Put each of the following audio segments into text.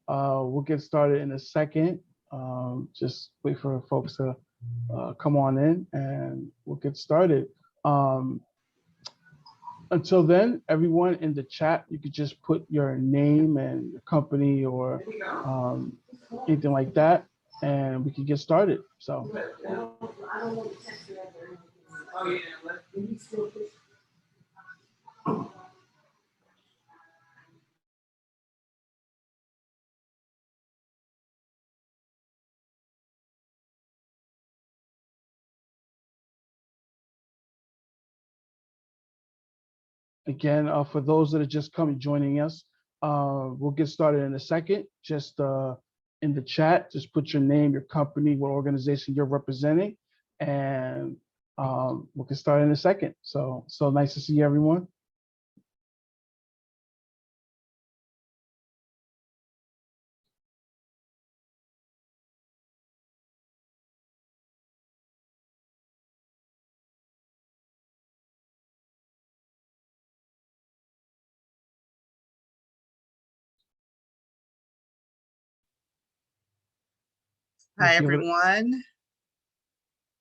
We'll get started in a second. Just wait for folks to come on in and we'll get started. Until then, everyone in the chat, you could just put your name and your company or anything like that, and we can get started. So. Again, for those that are just joining us, we'll get started in a second. Just in the chat, just put your name, your company, what organization you're representing, and we'll get started in a second. So nice to see everyone. Hi, everyone.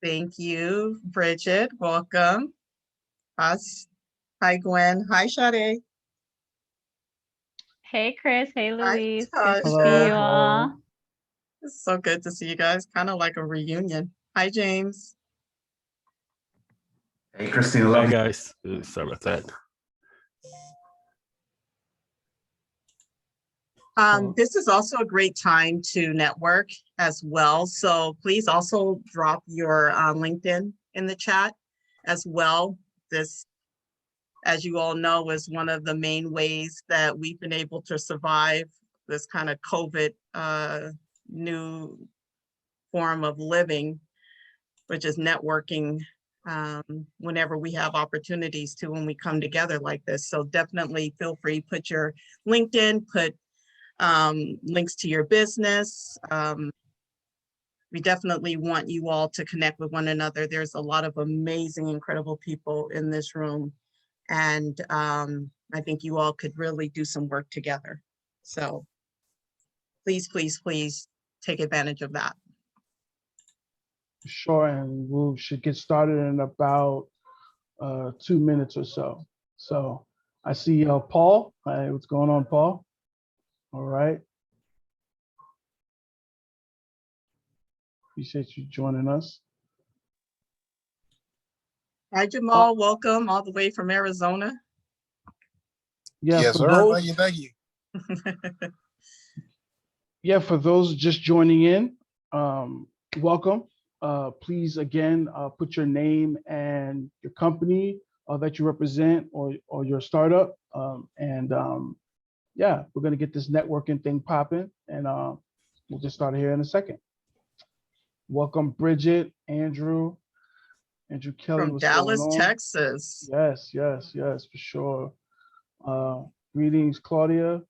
Thank you, Bridget. Welcome. Us. Hi, Gwen. Hi, Sade. Hey, Chris. Hey, Louise. Hi, good to see you all. It's so good to see you guys. Kind of like a reunion. Hi, James. Hey, Christina. Hi, guys. Sorry about that. This is also a great time to network as well. So please also drop your LinkedIn in the chat as well. This, as you all know, is one of the main ways that we've been able to survive this kind of COVID new form of living, which is networking whenever we have opportunities to when we come together like this. So definitely feel free, put your LinkedIn, put links to your business. We definitely want you all to connect with one another. There's a lot of amazing, incredible people in this room. And I think you all could really do some work together. So please, please, please take advantage of that. Sure, and we should get started in about 2 minutes or so. So I see Paul. Hi, what's going on, Paul? All right. Appreciate you joining us. Hi, Jamal. Welcome all the way from Arizona. Yeah, yes, for sir. those, Thank you. yeah, for those just joining in, welcome. Please, again, put your name and your company that you represent or your startup. Yeah, we're going to get this networking thing popping, and we'll get started here in a second. Welcome, Bridget, Andrew Kelly. From Dallas, Texas. Yes, for sure. Greetings, Claudia.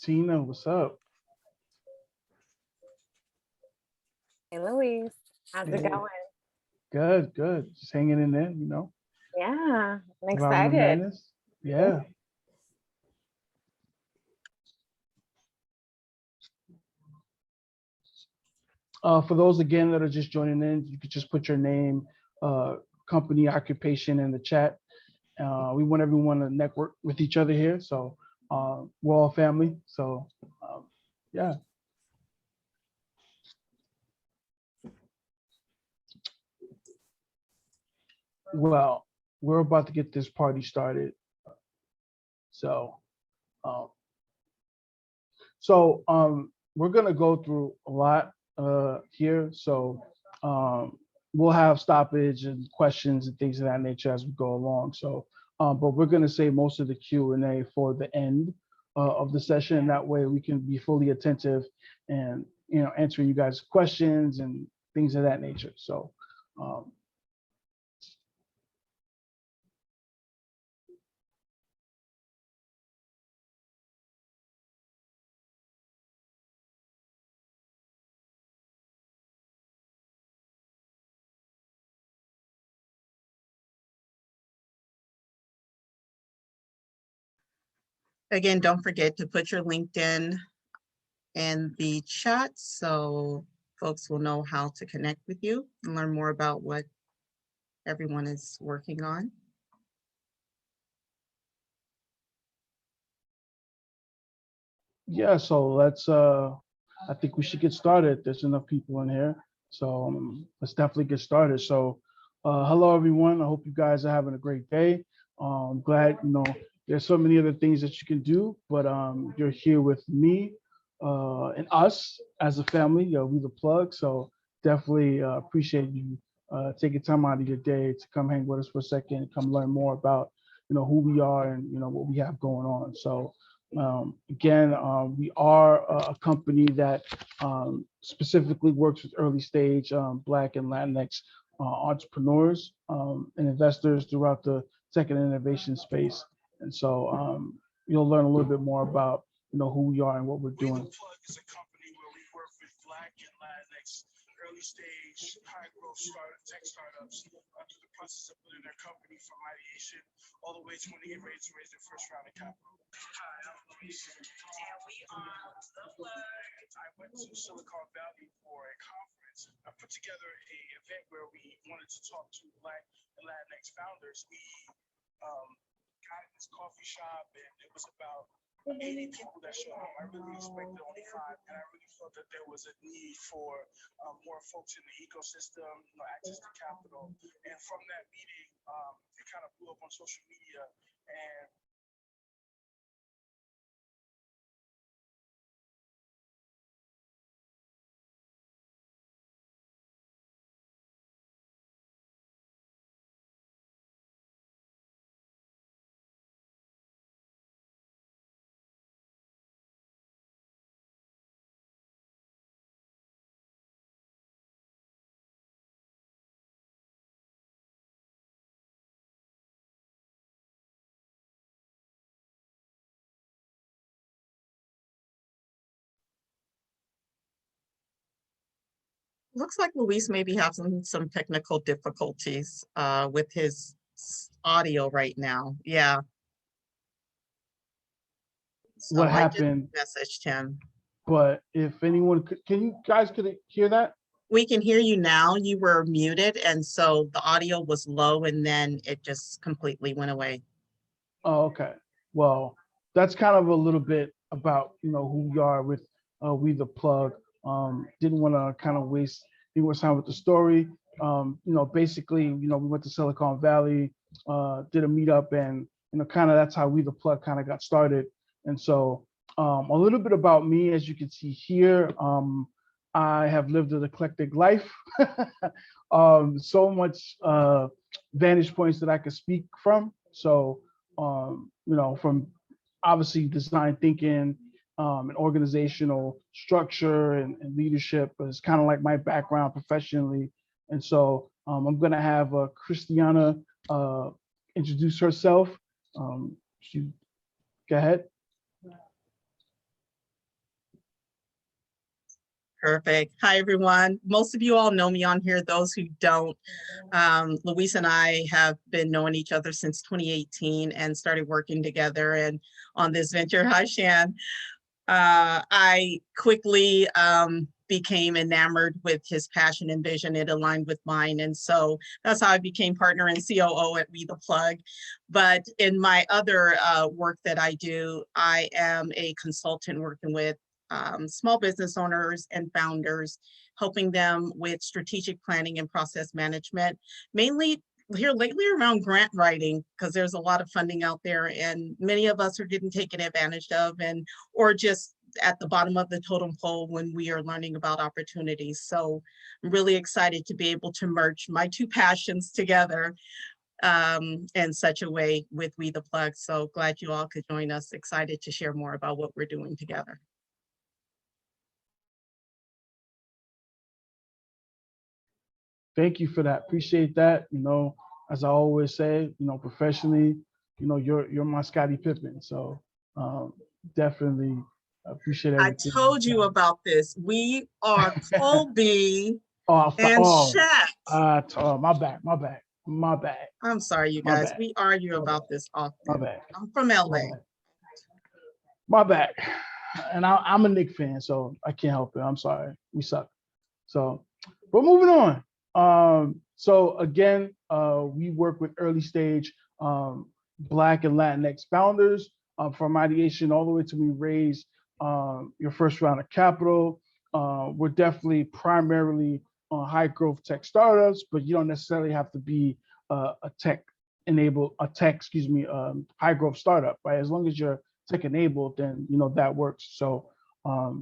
Tina, what's up? Hey, Louise. How's it going? Good. Just hanging in there, you know. Yeah, I'm excited. Yeah. For those, again, that are just joining in, you could just put your name, company, occupation in the chat. We want everyone to network with each other here. So we're all family. So yeah. Well, we're about to get this party started. So we're gonna go through a lot here. So we'll have stoppage and questions and things of that nature as we go along. So, but we're gonna save most of the Q&A for the end of the session. That way we can be fully attentive and, you know, answering you guys' questions and things of that nature. So Again, don't forget to put your LinkedIn in the chat so folks will know how to connect with you and learn more about what everyone is working on. Yeah, so I think we should get started. There's enough people in here. So let's definitely get started. So hello, everyone. I hope you guys are having a great day. I'm glad, there's so many other things that you can do, but you're here with me and us as a family, we the plug. So definitely appreciate you taking time out of your day to come hang with us for a second and come learn more about, who we are and, what we have going on. So again, we are a company that specifically works with early stage Black and Latinx entrepreneurs and investors throughout the tech and innovation space. And so you'll learn a little bit more about who we are and what we're doing. Plug is a company where we work with Black and Latinx early stage, high growth tech startups through the process of building their company from ideation all the way to when they get ready to raise their first round of capital. Hi, I'm Luis. And we are the plug. I went to Silicon Valley for a conference. I put together an event where we wanted to talk to Black and Latinx founders. We got in this coffee shop and it was about 80 people that showed up. I really expected only 5, and I really felt that there was a need for more folks in the ecosystem, access to capital. And from that meeting, it kind of blew up on social media. And Looks like Luis maybe having some technical difficulties with his audio right now. Yeah. So What I just happened, messaged him. but if anyone could, you guys hear that? We can hear you now. You were muted, and so the audio was low, and then it just completely went away. Oh, okay. Well, that's kind of a little bit about, who we are with We the Plug. Didn't want to kind of waste anyone's time with the story. Basically, we went to Silicon Valley, did a meetup, and, kind of that's how We the Plug kind of got started. And so a little bit about me, as you can see here, I have lived an eclectic life. So much vantage points that I could speak from. So from obviously design thinking and organizational structure and leadership is kind of like my background professionally. And so I'm going to have Christiana introduce herself. Go ahead. Perfect. Hi, everyone. Most of you all know me on here. Those who don't, Luis and I have been knowing each other since 2018 and started working together and on this venture. Hi, Shan. I quickly became enamored with his passion and vision. It aligned with mine. And so that's how I became partner and COO at We the Plug. But in my other work that I do, I am a consultant working with small business owners and founders, helping them with strategic planning and process management, mainly here lately around grant writing, because there's a lot of funding out there and many of us are getting taken advantage of or just at the bottom of the totem pole when we are learning about opportunities. So I'm really excited to be able to merge my two passions together in such a way with We the Plug. So glad you all could join us. Excited to share more about what we're doing together. Thank you for that. Appreciate that. As I always say, professionally, you're my Scottie Pippen. So definitely appreciate everything. I told you about this. We are Kobe and Shaq. My bad. I'm sorry, you guys. We argue about this often. My bad. I'm from LA. My bad. And I'm a Knicks fan, so I can't help it. I'm sorry. We suck. So, but moving on. So again, we work with early stage Black and Latinx founders from ideation all the way to we raise your first round of capital. We're definitely primarily on high growth tech startups, but you don't necessarily have to be a high growth startup, right? As long as you're tech enabled, then that works. So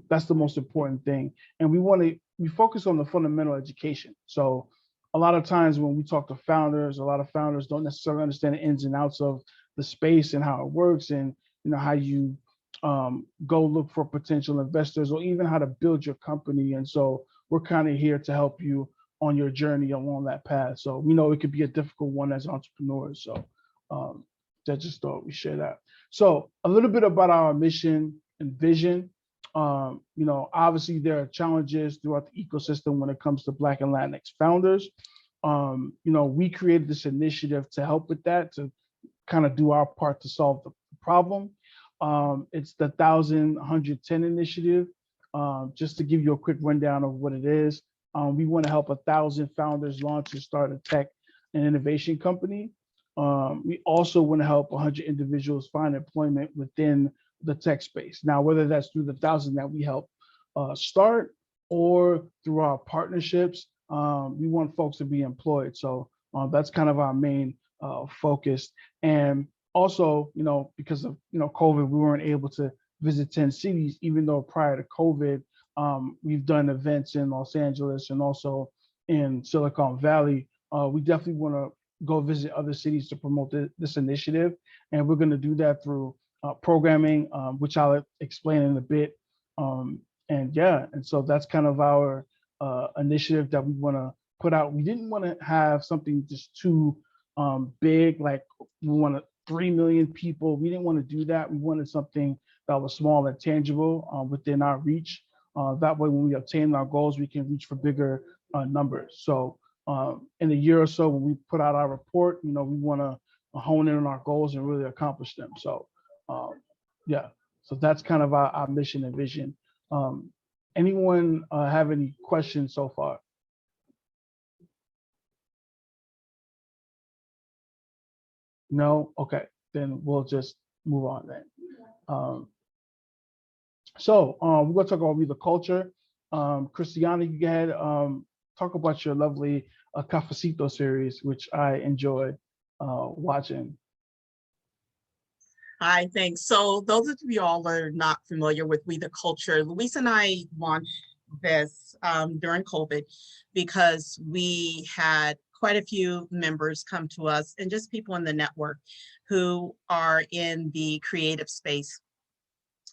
that's the most important thing. And we focus on the fundamental education. So a lot of times when we talk to founders, a lot of founders don't necessarily understand the ins and outs of the space and how it works, and how you go look for potential investors, or even how to build your company. And so we're kind of here to help you on your journey along that path. So we know it could be a difficult one as entrepreneurs. So I just thought we share that. So a little bit about our mission and vision. Obviously there are challenges throughout the ecosystem when it comes to Black and Latinx founders. We created this initiative to help with that, to kind of do our part to solve the problem. It's the 1,110 initiative. Just to give you a quick rundown of what it is, we want to help 1,000 founders launch and start a tech and innovation company. We also want to help 100 individuals find employment within the tech space. Now, whether that's through the 1,000 that we help start or through our partnerships, we want folks to be employed. So that's kind of our main focus. And also, because of COVID, we weren't able to visit 10 cities, even though prior to COVID, we've done events in Los Angeles and also in Silicon Valley. We definitely want to go visit other cities to promote this initiative. And we're going to do that through programming, which I'll explain in a bit. And so that's kind of our initiative that we want to put out. We didn't want to have something just too big, like we want 3 million people. We didn't want to do that. We wanted something that was small and tangible within our reach. That way, when we obtain our goals, we can reach for bigger numbers. So in a year or so, when we put out our report, we want to hone in on our goals and really accomplish them. So so that's kind of our mission and vision. Anyone have any questions so far? No? Okay, then we'll just move on then. So we're going to talk about the culture. Christiana, you go ahead, talk about your lovely Cafecito series, which I enjoy watching. Hi, thanks. So those of you all that are not familiar with We the Culture, Luis and I launched this during COVID because we had quite a few members come to us and just people in the network who are in the creative space.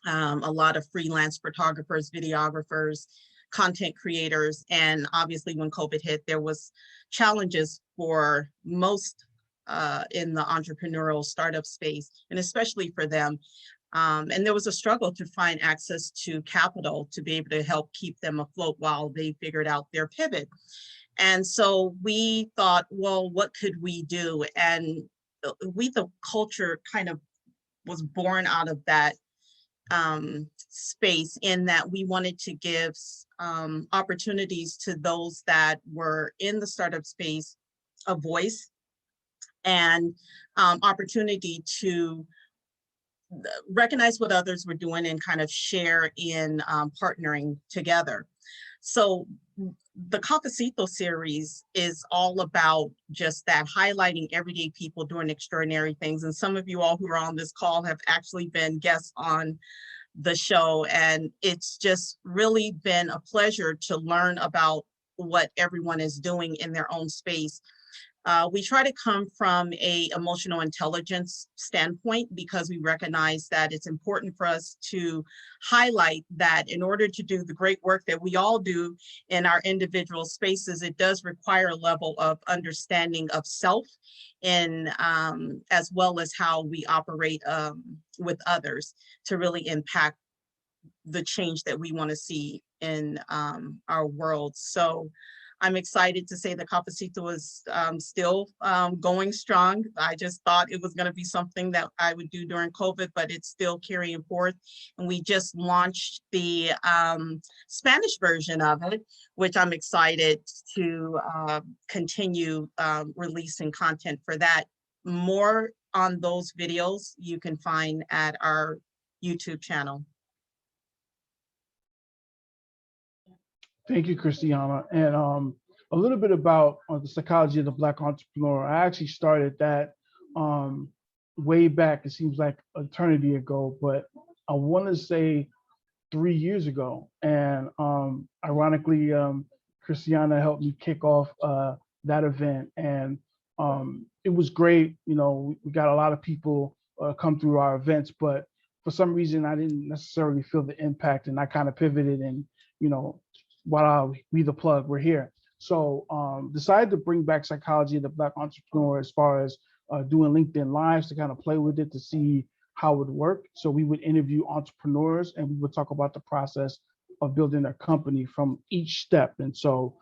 A lot of freelance photographers, videographers, content creators, and obviously when COVID hit, there was challenges for most in the entrepreneurial startup space, and especially for them. And there was a struggle to find access to capital to be able to help keep them afloat while they figured out their pivot. And so we thought, well, what could we do? And We the Culture kind of was born out of that space, in that we wanted to give opportunities to those that were in the startup space a voice and opportunity to recognize what others were doing and kind of share in partnering together. So the Cafecito series is all about just that, highlighting everyday people doing extraordinary things. And some of you all who are on this call have actually been guests on the show. And it's just really been a pleasure to learn about what everyone is doing in their own space. We try to come from an emotional intelligence standpoint because we recognize that it's important for us to highlight that in order to do the great work that we all do in our individual spaces, it does require a level of understanding of self, and as well as how we operate with others to really impact the change that we want to see in our world. So I'm excited to say the Cafecito is still going strong. I just thought it was going to be something that I would do during COVID, but it's still carrying forth. And we just launched the Spanish version of it, which I'm excited to continue releasing content for that. More on those videos you can find at our YouTube channel. Thank you, Christiana. And a little bit about the psychology of the Black entrepreneur. I actually started that way back. It seems like eternity ago, but I want to say 3 years ago. And ironically, Christiana helped me kick off that event. And it was great. You know, we got a lot of people come through our events, but for some reason, I didn't necessarily feel the impact, and I kind of pivoted and, you know, while we the plug, we're here. So decided to bring back psychology of the Black entrepreneur as far as doing LinkedIn Lives to kind of play with it to see how it would work. So we would interview entrepreneurs and we would talk about the process of building their company from each step. And so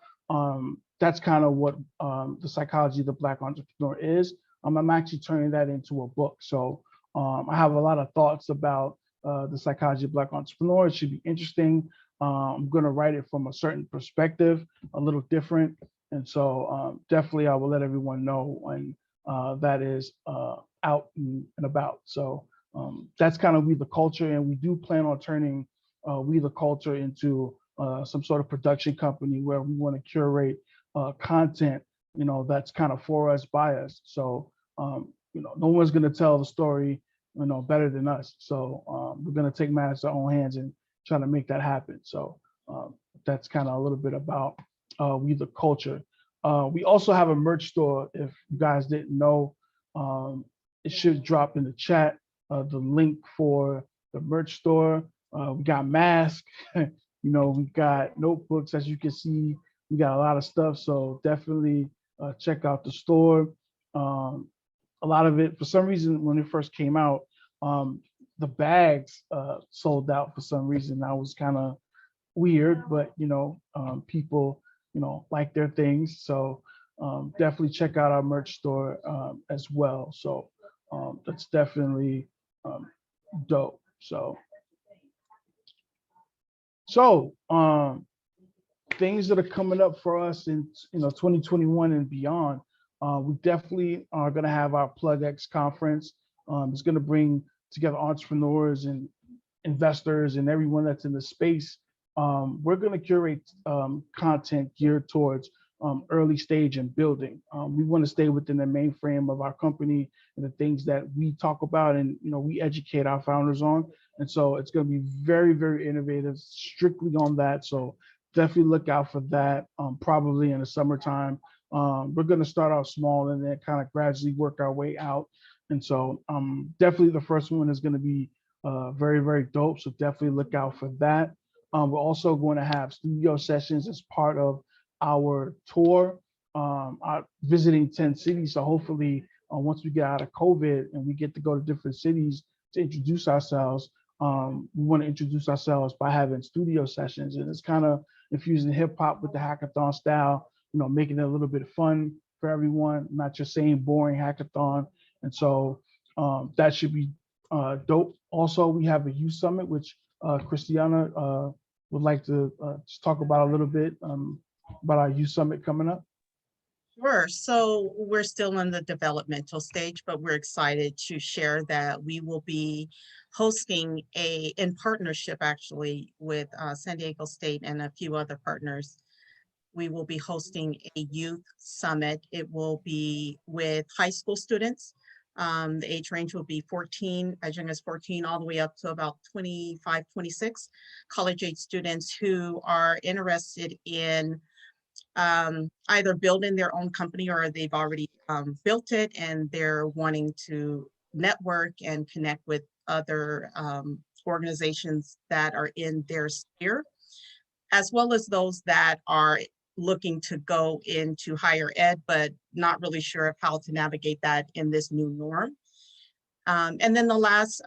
that's kind of what the psychology of the Black entrepreneur is. I'm actually turning that into a book. So I have a lot of thoughts about the psychology of Black entrepreneur. It should be interesting. I'm going to write it from a certain perspective, a little different. And so definitely I will let everyone know when that is out and about. So that's kind of We the Culture. And we do plan on turning We the Culture into some sort of production company where we want to curate content, you know, that's kind of for us, by us. So, you know, no one's going to tell the story, you know, better than us. So we're going to take matters in our own hands and trying to make that happen. So that's kind of a little bit about We the Culture. We also have a merch store. If you guys didn't know, it should drop in the chat, the link for the merch store. We got masks, you know, we got notebooks, as you can see. We got a lot of stuff. So definitely check out the store. A lot of it, for some reason, when it first came out, the bags sold out for some reason. That was kind of weird, but you know, people, you know, like their things. So definitely check out our merch store as well. So that's definitely dope. So things that are coming up for us in 2021 and beyond. We definitely are going to have our PlugX conference. It's going to bring together entrepreneurs and investors and everyone that's in the space. We're going to curate content geared towards early stage and building. We want to stay within the mainframe of our company and the things that we talk about and, you know, we educate our founders on. And so it's going to be very, very innovative, strictly on that. So definitely look out for that, probably in the summertime. We're going to start off small and then kind of gradually work our way out. And so definitely the first one is going to be very, very dope. So definitely look out for that. We're also going to have studio sessions as part of our tour, visiting 10 cities. So hopefully once we get out of COVID and we get to go to different cities to introduce ourselves, we want to introduce ourselves by having studio sessions. And it's kind of infusing hip hop with the hackathon style, you know, making it a little bit fun for everyone, not just saying boring hackathon. And so that should be dope. Also, we have a youth summit, which Christiana would like to just talk about a little bit about our youth summit coming up. Sure. So we're still in the developmental stage, but we're excited to share that we will be hosting in partnership actually with San Diego State and a few other partners. We will be hosting a youth summit. It will be with high school students. The age range will be 14, as young as 14, all the way up to about 25, 26 college age students who are interested in either building their own company or they've already built it and they're wanting to network and connect with other organizations that are in their sphere, as well as those that are looking to go into higher ed, but not really sure of how to navigate that in this new norm. And then the last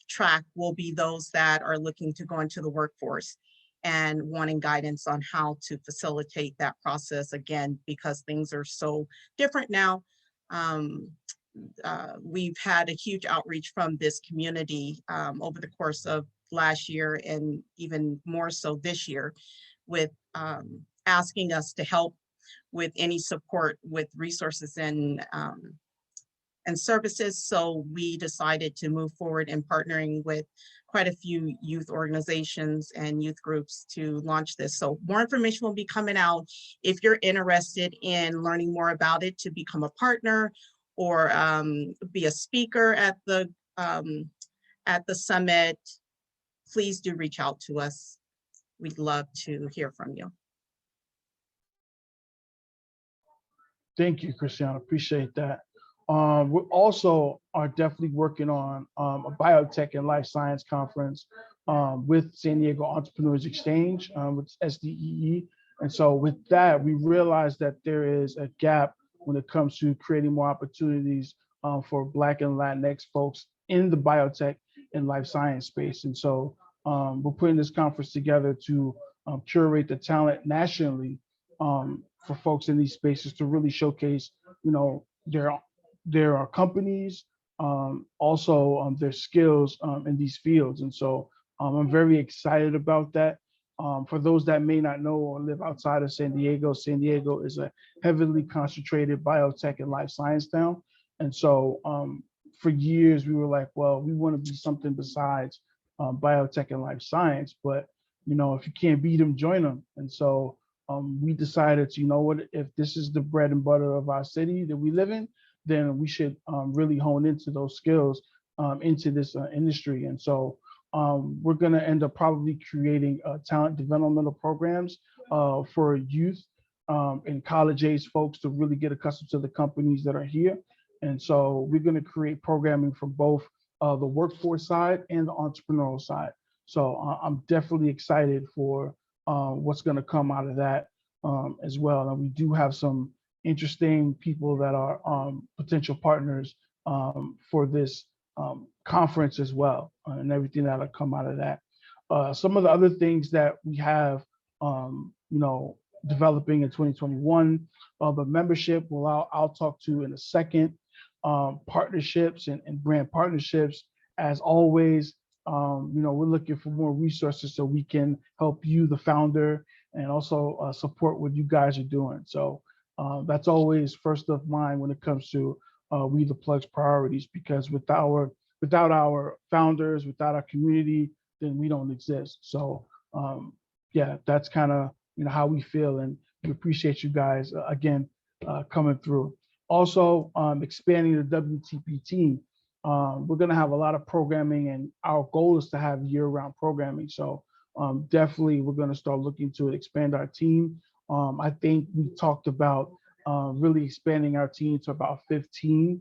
track will be those that are looking to go into the workforce. and wanting guidance on how to facilitate that process again, because things are so different now. We've had a huge outreach from this community over the course of last year and even more so this year with asking us to help with any support with resources and services. So we decided to move forward in partnering with quite a few youth organizations and youth groups to launch this. So more information will be coming out. If you're interested in learning more about it, to become a partner or be a speaker at the summit, please do reach out to us. We'd love to hear from you. Thank you, Christiana. Appreciate that. We also are definitely working on a biotech and life science conference with San Diego Entrepreneurs Exchange, with SDEE. And so with that, we realized that there is a gap when it comes to creating more opportunities for Black and Latinx folks in the biotech and life science space. And so we're putting this conference together to curate the talent nationally for folks in these spaces to really showcase, there are companies, also their skills in these fields. And so I'm very excited about that. For those that may not know or live outside of San Diego is a heavily concentrated biotech and life science town. And so for years we were like, well, we want to be something besides biotech and life science, but if you can't beat them, join them. And so we decided to, if this is the bread and butter of our city that we live in, then we should really hone into those skills into this industry. And so we're going to end up probably creating talent developmental programs for youth and college age folks to really get accustomed to the companies that are here. And so we're going to create programming for both the workforce side and the entrepreneurial side. So I'm definitely excited for what's going to come out of that as well. And we do have some interesting people that are potential partners for this conference as well, and everything that'll come out of that. Some of the other things that we have, developing in 2021, the membership, I'll talk to in a second. Partnerships and brand partnerships, as always. We're looking for more resources so we can help you, the founder, and also support what you guys are doing. So that's always first of mind when it comes to We the Plug's priorities, because without our founders, without our community, then we don't exist. So yeah, that's kind of how we feel, and we appreciate you guys again coming through. Also, expanding the WTP team. We're going to have a lot of programming, and our goal is to have year-round programming. So definitely we're going to start looking to expand our team. I think we talked about really expanding our team to about 15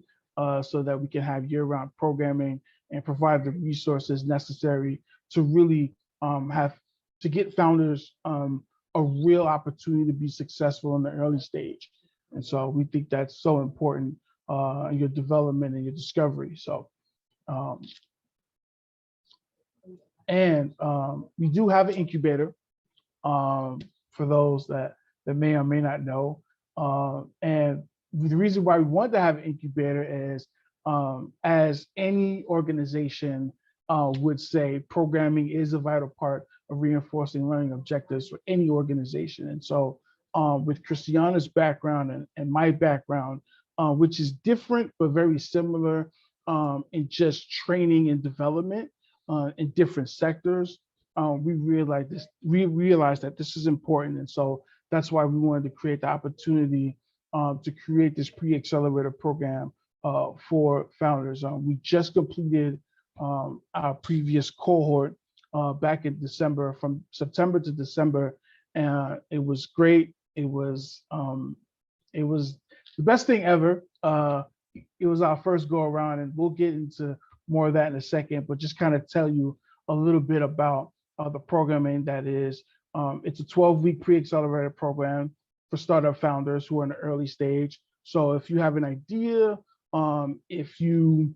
so that we can have year-round programming and provide the resources necessary to really to get founders a real opportunity to be successful in the early stage. And so we think that's so important in your development and your discovery. So, we do have an incubator for those that may or may not know. And the reason why we want to have an incubator is, as any organization would say, programming is a vital part of reinforcing learning objectives for any organization. And so with Christiana's background and my background, which is different but very similar in just training and development in different sectors, we realized that this is important. And so that's why we wanted to create the opportunity to create this Pre-Accelerator Program for founders. We just completed our previous cohort back in December, from September to December, and it was great. It was the best thing ever. It was our first go around, and we'll get into more of that in a second, but just kind of tell you a little bit about the programming that is. It's a 12-week Pre-Accelerator program for startup founders who are in the early stage. So if you have an idea, if you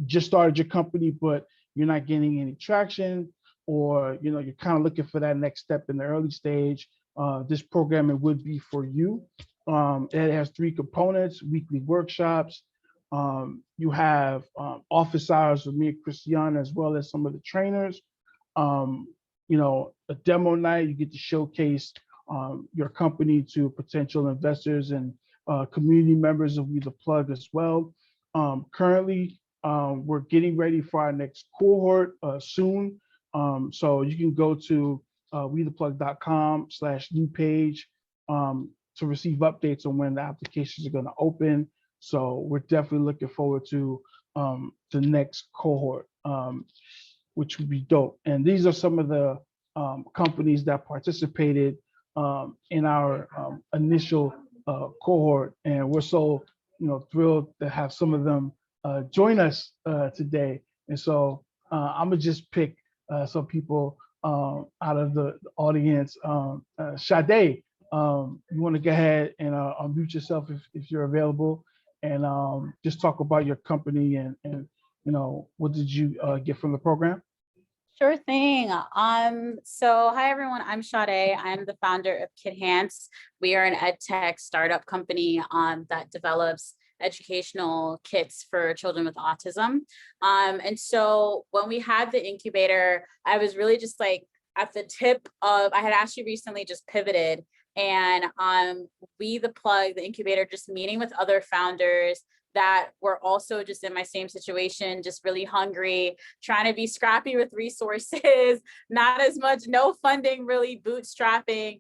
just started your company, but you're not getting any traction, or you're kind of looking for that next step in the early stage, this programming would be for you. It has 3 components: weekly workshops. You have office hours with me and Christiana, as well as some of the trainers. A demo night, you get to showcase your company to potential investors and community members of We the Plug as well. Currently, we're getting ready for our next cohort soon. So you can go to wetheplug.com/new page to receive updates on when the applications are going to open. So we're definitely looking forward to the next cohort, which would be dope. And these are some of the companies that participated in our initial cohort, and we're so thrilled to have some of them join us today. And so I'm gonna just pick some people out of the audience. Sade, you want to go ahead and unmute yourself if you're available, and just talk about your company and what did you get from the program? Sure thing. So hi everyone, I'm Sade. I'm the founder of KidHance. We are an ed tech startup company that develops educational kits for children with autism. And so when we had the incubator, I was really just like at the tip of, I had actually recently just pivoted, and We the Plug, the incubator, just meeting with other founders that were also just in my same situation, just really hungry, trying to be scrappy with resources, not as much, no funding, really bootstrapping.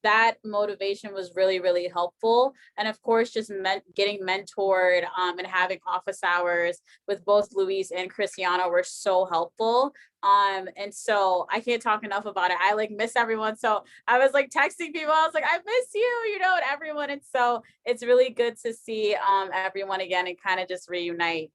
That motivation was really, really helpful. And of course, just getting mentored and having office hours with both Luis and Cristiano were so helpful. And so I can't talk enough about it. I like miss everyone. So I was like texting people. I was like, I miss you, and everyone. And so it's really good to see everyone again and kind of just reunite.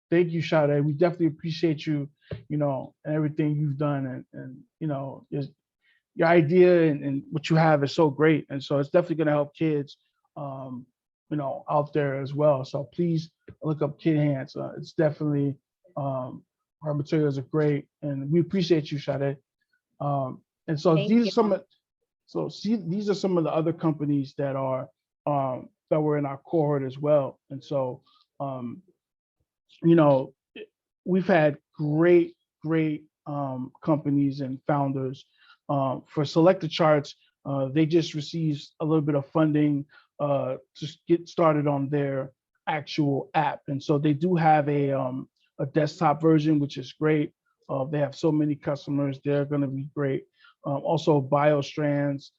Thank you, Sade. We definitely appreciate you, and everything you've done, and your idea and what you have is so great, and so it's definitely going to help kids, out there as well. So please look up KidHance. It's definitely our materials are great, and we appreciate you, Sade. And so Thank these you. are some of, these are some of the other companies that are that were in our cohort as well, and so. We've had great companies and founders. For Selected Charts, they just received a little bit of funding to get started on their actual app, and so they do have a desktop version, which is great. They have so many customers; they're going to be great. Also, BioStrands,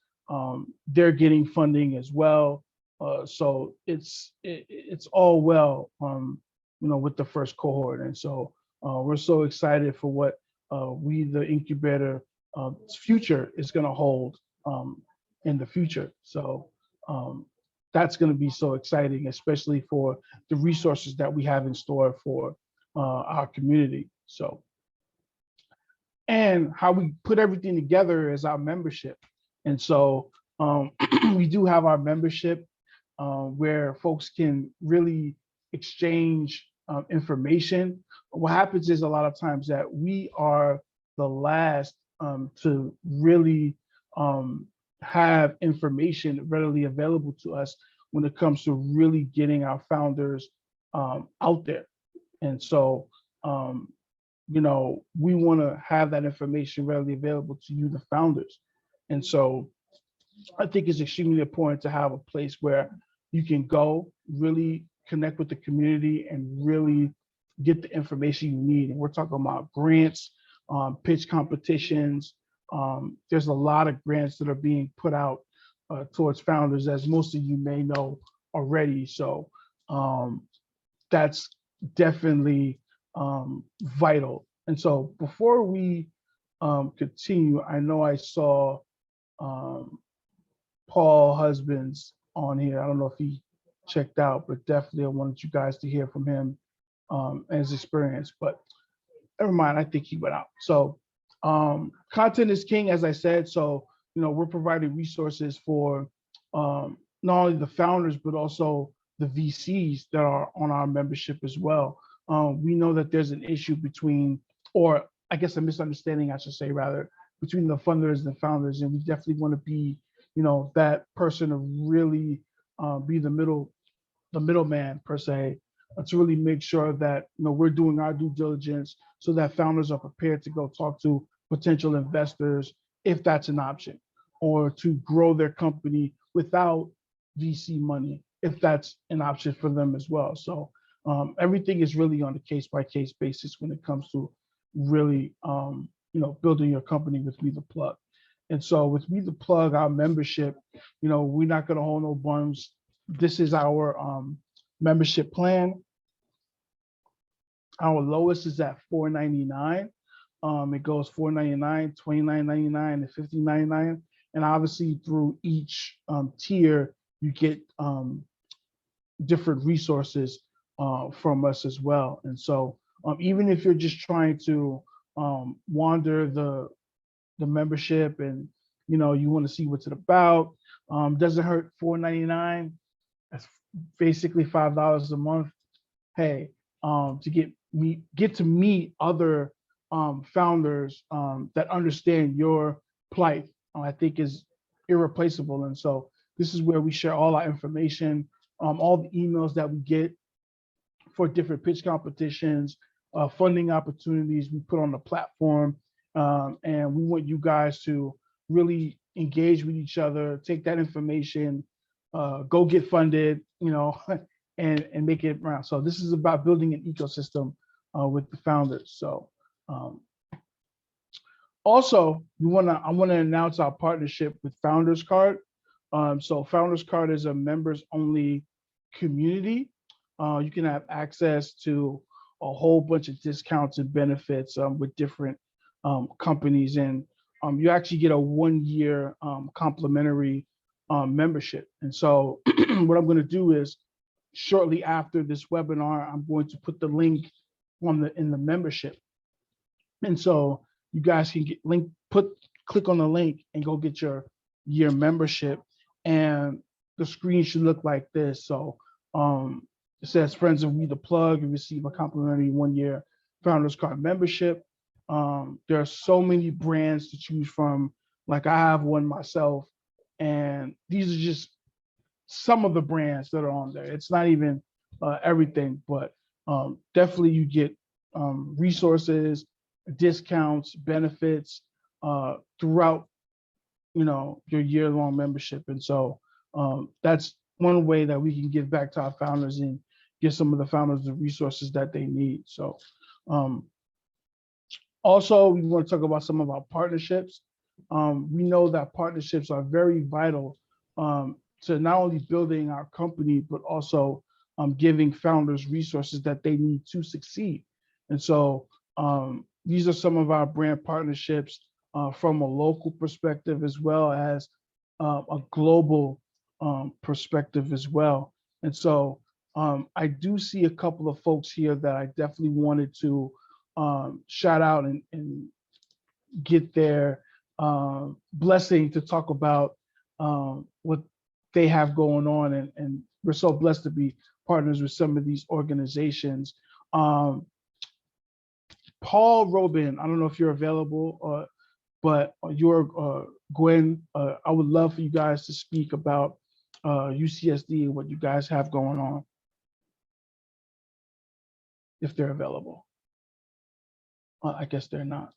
they're getting funding as well. So it's all well. With the first cohort. And so we're so excited for what We the Incubator future is going to hold in the future. So that's going to be so exciting, especially for the resources that we have in store for our community. So, and how we put everything together is our membership. And so we do have our membership where folks can really exchange information. What happens is a lot of times that we are the last to really have information readily available to us when it comes to really getting our founders out there. And so, we want to have that information readily available to you, the founders. And so I think it's extremely important to have a place where you can go really connect with the community and really get the information you need. And we're talking about grants, pitch competitions. There's a lot of grants that are being put out towards founders, as most of you may know already. So that's definitely vital. And so before we continue, I know I saw Paul Husbands on here. I don't know if he checked out, but definitely I wanted you guys to hear from him and his experience. But never mind, I think he went out. So content is king, as I said. So we're providing resources for not only the founders, but also the VCs that are on our membership as well. We know that there's an issue between, or I guess a misunderstanding, I should say, rather, between the funders and the founders. And we definitely want to be, that person to really be the middleman per se, to really make sure that, we're doing our due diligence so that founders are prepared to go talk to potential investors if that's an option, or to grow their company without VC money if that's an option for them as well. So everything is really on a case-by-case basis when it comes to really, building your company with Me the Plug. And so with Me the Plug, our membership, we're not going to hold no buns. This is our membership plan. Our lowest is at $4.99. It goes $4.99, $29.99, and $15.99. And obviously through each tier, you get different resources from us as well. And so even if you're just trying to wander the membership and you want to see what's it about, doesn't hurt. $4.99, that's basically $5 a month. Hey, to get to meet other founders that understand your plight, I think is irreplaceable. And so this is where we share all our information, all the emails that we get for different pitch competitions, funding opportunities we put on the platform. And we want you guys to really engage with each other, take that information, go get funded, and make it around. So this is about building an ecosystem with the founders. So also, I want to announce our partnership with Founders Card. So Founders Card is a members only community. You can have access to a whole bunch of discounts and benefits with different companies, and you actually get a 1-year complimentary membership. And so what I'm going to do is shortly after this webinar, I'm going to put the link in the membership. And so you guys can click on the link and go get your year membership. And the screen should look like this. So it says Friends of Me the Plug, you receive a complimentary 1-year Founders Card membership. There are so many brands to choose from. Like I have one myself, and these are just some of the brands that are on there. It's not even everything, but definitely you get resources, discounts, benefits throughout, your year-long membership. And so that's one way that we can give back to our founders and give some of the founders the resources that they need. So also, we want to talk about some of our partnerships. We know that partnerships are very vital to not only building our company, but also giving founders resources that they need to succeed. And so these are some of our brand partnerships from a local perspective, as well as a global perspective as well. And so I do see a couple of folks here that I definitely wanted to shout out and get their blessing to talk about what they have going on. And we're so blessed to be partners with some of these organizations. Paul Robin, I don't know if you're available, but you're Gwen, I would love for you guys to speak about UCSD and what you guys have going on, if they're available. I guess they're not.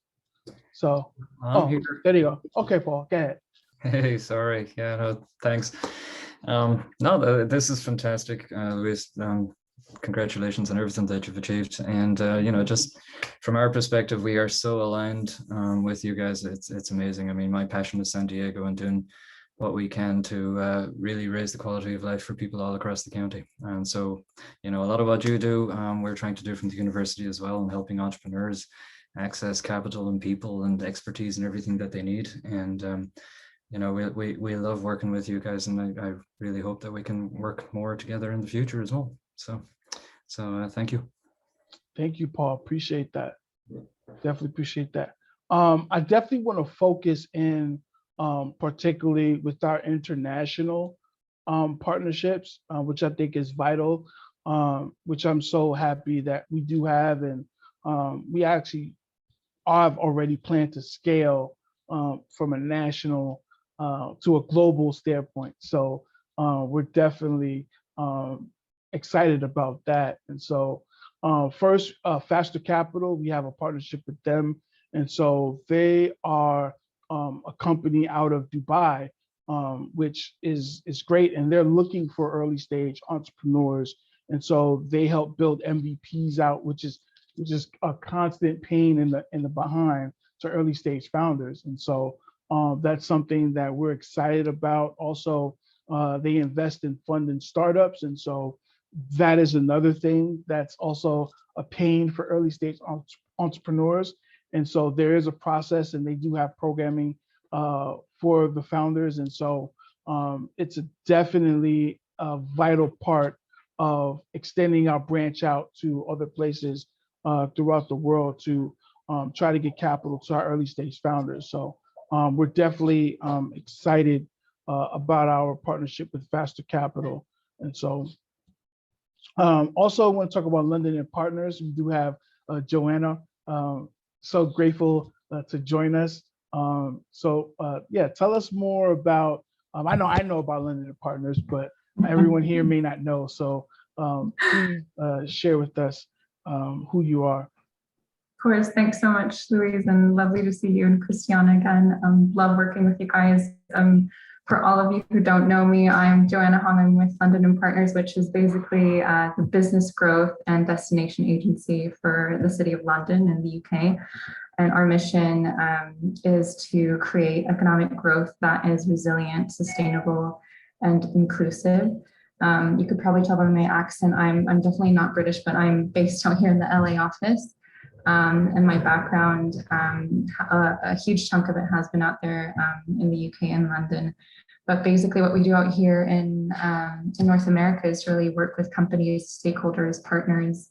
So, there you go. Okay, Paul, go ahead. Hey, sorry. Yeah, no, thanks. No, this is fantastic. Luis, congratulations on everything that you've achieved. And, just from our perspective, we are so aligned with you guys. It's amazing. I mean, my passion is San Diego and doing what we can to really raise the quality of life for people all across the county. And so, a lot of what you do, we're trying to do from the university as well, and helping entrepreneurs access capital and people and expertise and everything that they need. And, we love working with you guys, and I really hope that we can work more together in the future as well. So thank you. Thank you, Paul. Appreciate that. Definitely appreciate that. I definitely want to focus in particularly with our international partnerships, which I think is vital, which I'm so happy that we do have. And we actually have already planned to scale from a national to a global standpoint. So we're definitely excited about that. And so first, Faster Capital, we have a partnership with them. And so they are a company out of Dubai, which is great. And they're looking for early stage entrepreneurs. And so they help build MVPs out, which is a constant pain in the behind to early stage founders. And so that's something that we're excited about. Also, they invest in funding startups. And so that is another thing that's also a pain for early stage entrepreneurs. And so there is a process, and they do have programming for the founders. And so it's definitely a vital part of extending our branch out to other places throughout the world to try to get capital to our early stage founders. So we're definitely excited about our partnership with Faster Capital. And so also I want to talk about London and Partners. We do have Joanna. So grateful to join us. Yeah, tell us more about, I know about London and Partners, but everyone here may not know. So please share with us who you are. Of course, thanks so much, Louise, and lovely to see you and Christiana again. Love working with you guys. For all of you who don't know me, I'm Joanna Hong. I'm with London and Partners, which is basically the business growth and destination agency for the City of London in the UK. And our mission is to create economic growth that is resilient, sustainable, and inclusive. You could probably tell by my accent, I'm definitely not British, but I'm based out here in the LA office. And my background, a huge chunk of it has been out there in the UK and London. But basically what we do out here in North America is really work with companies, stakeholders, partners,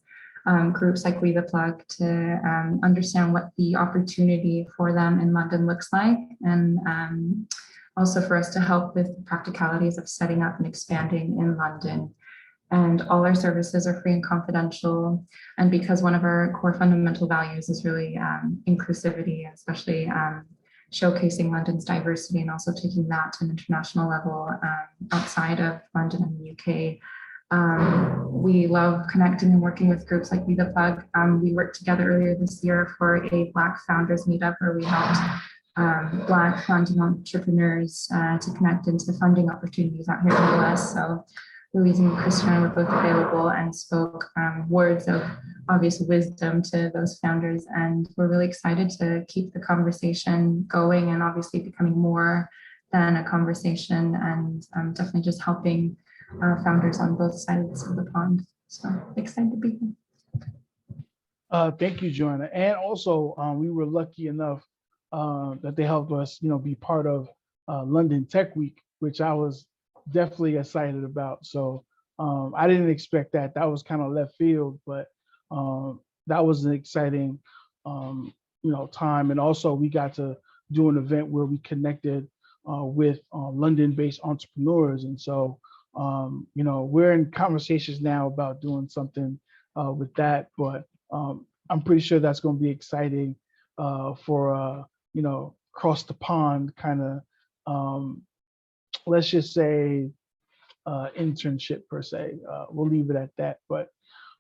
groups like We The Plug to understand what the opportunity for them in London looks like, and also for us to help with the practicalities of setting up and expanding in London. And all our services are free and confidential. And because one of our core fundamental values is really inclusivity, especially showcasing London's diversity and also taking that to an international level outside of London and the UK. We love connecting and working with groups like We The Plug. We worked together earlier this year for a Black Founders Meetup where we helped Black London entrepreneurs to connect into funding opportunities out here in the US. So Louise and Christiana were both available and spoke words of obvious wisdom to those founders. And we're really excited to keep the conversation going and obviously becoming more than a conversation, and definitely just helping founders on both sides of the pond. So excited to be here. Thank you, Joanna. And also we were lucky enough that they helped us, be part of London Tech Week, which I was definitely excited about. So I didn't expect that. That was kind of left field, but that was an exciting, time. And also we got to do an event where we connected with London-based entrepreneurs. And so, we're in conversations now about doing something with that, but I'm pretty sure that's going to be exciting for, across the pond kind of, let's just say internship per se. We'll leave it at that, but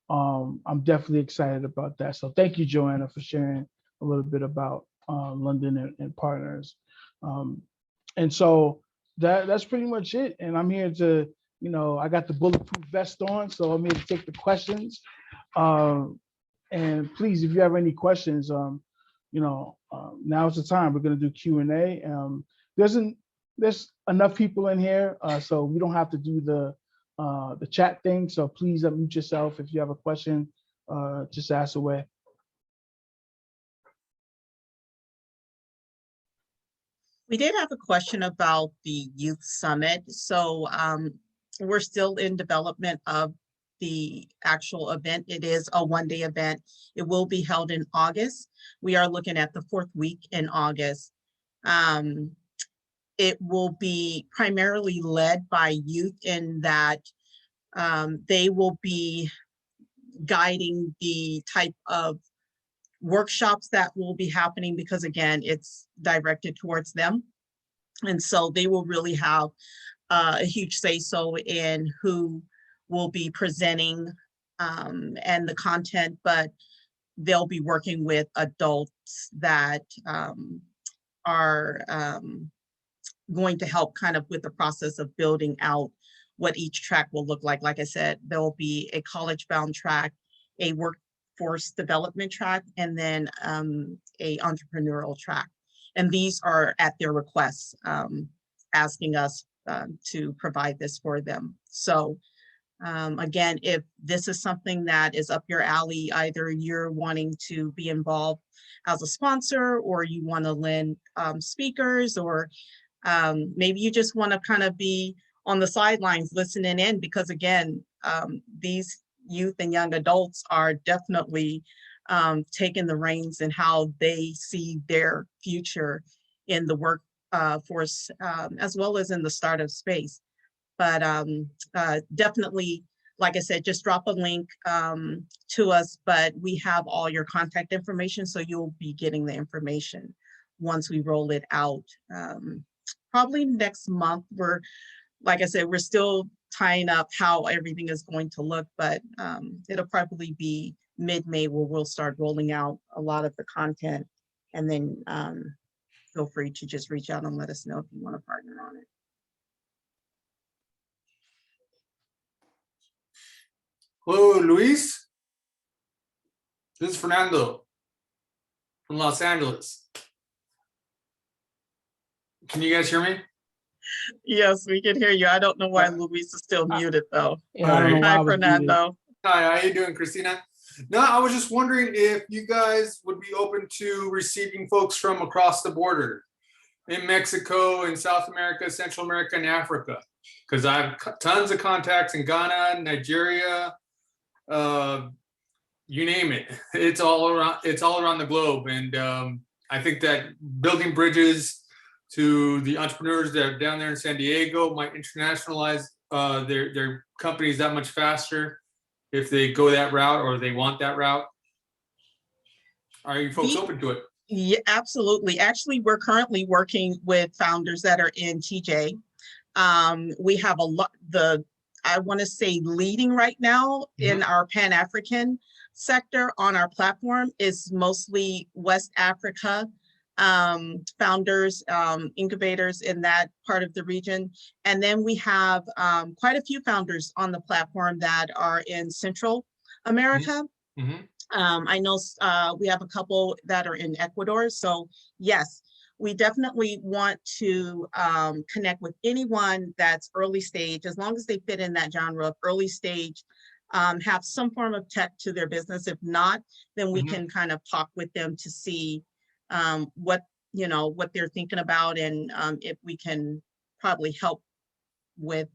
I'm definitely excited about that. So thank you, Joanna, for sharing a little bit about London and Partners. And so that's pretty much it. And I'm here to, I got the bulletproof vest on, so I'm here to take the questions. And please, if you have any questions, now's the time. We're going to do Q&A. There's enough people in here, so we don't have to do the chat thing. So please unmute yourself if you have a question. Just ask away. We did have a question about the Youth Summit. So we're still in development of the actual event. It is a one-day event. It will be held in August. We are looking at the 4th week in August. it will be primarily led by youth in that they will be guiding the type of workshops that will be happening, because again, it's directed towards them. And so they will really have a huge say-so in who will be presenting and the content, but they'll be working with adults that are going to help kind of with the process of building out what each track will look like. Like I said, there'll be a college-bound track, a workforce development track, and then a entrepreneurial track. And these are at their request, asking us to provide this for them. So again, if this is something that is up your alley, either you're wanting to be involved as a sponsor, or you want to lend speakers, or maybe you just want to kind of be on the sidelines listening in, because again, these youth and young adults are definitely taking the reins in how they see their future in the workforce, as well as in the startup space. But definitely, like I said, just drop a link to us, but we have all your contact information, so you'll be getting the information once we roll it out. Probably next month. Like I said, we're still tying up how everything is going to look, but it'll probably be mid-May where we'll start rolling out a lot of the content, and then feel free to just reach out and let us know if you want to partner on it. Hello, Luis. This is Fernando from Los Angeles. Can you guys hear me? Yes, we can hear you. I don't know why Luis is still muted though. Yeah, I don't know why I Hi, was muted. Fernando. Hi, how you doing, Christina? No, I was just wondering if you guys would be open to receiving folks from across the border in Mexico, in South America, Central America, and Africa, because I have tons of contacts in Ghana, Nigeria, you name it. It's all around the globe, and I think that building bridges to the entrepreneurs that are down there in San Diego might internationalize their companies that much faster if they go that route, or they want that route. Are you folks open to it? Yeah, absolutely. Actually, we're currently working with founders that are in TJ. We have a lot, I want to say leading right now in our Pan-African sector on our platform is mostly West Africa founders, incubators in that part of the region. And then we have quite a few founders on the platform that are in Central America. I know we have a couple that are in Ecuador. So yes, we definitely want to connect with anyone that's early stage, as long as they fit in that genre of early stage, have some form of tech to their business. If not, then we can kind of talk with them to see what they're thinking about, and if we can probably help with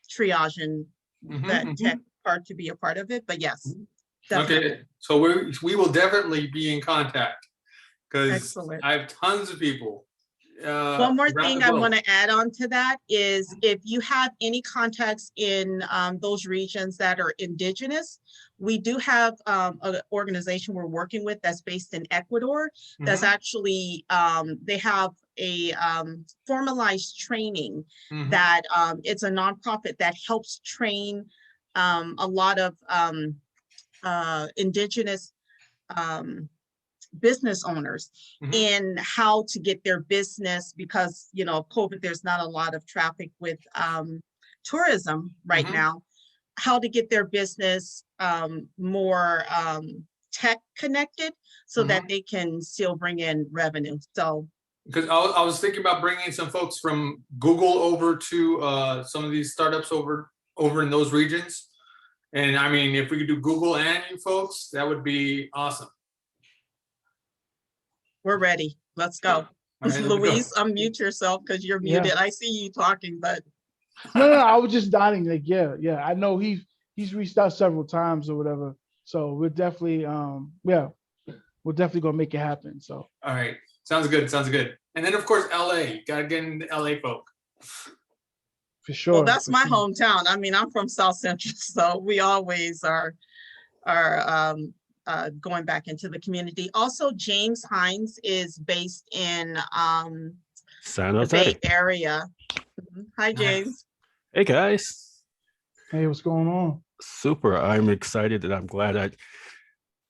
triaging that tech part to be a part of it. But yes, definitely. Okay, so we will definitely be in contact, because Excellent. I have tons of people. One more around thing the I globe. want to add on to that is, if you have any contacts in those regions that are indigenous, we do have an organization we're working with that's based in Ecuador. That's actually, they have a formalized training that it's a nonprofit that helps train a lot of indigenous business owners in how to get their business, because of COVID, there's not a lot of traffic with tourism right now, how to get their business more tech connected, so that they can still bring in revenue. So, because I was thinking about bringing some folks from Google over to some of these startups over in those regions. And I mean, if we could do Google and you folks, that would be awesome. we're ready. Let's go. Right, Luis, unmute yourself because you're muted. Yeah. I see you talking, but No, I was just nodding. Like, yeah. I know he's reached out several times or whatever. So we're definitely, we're definitely gonna make it happen. So. All right, sounds good. And then of course, LA, gotta get into LA folk. For sure. Well, that's for my sure. hometown. I mean, I'm from South Central, so we always are going back into the community. Also, James Hines is based in San the Bay Jose. Area. Hi, James. Hey guys. Hey, what's going on? Super. I'm excited and I'm glad I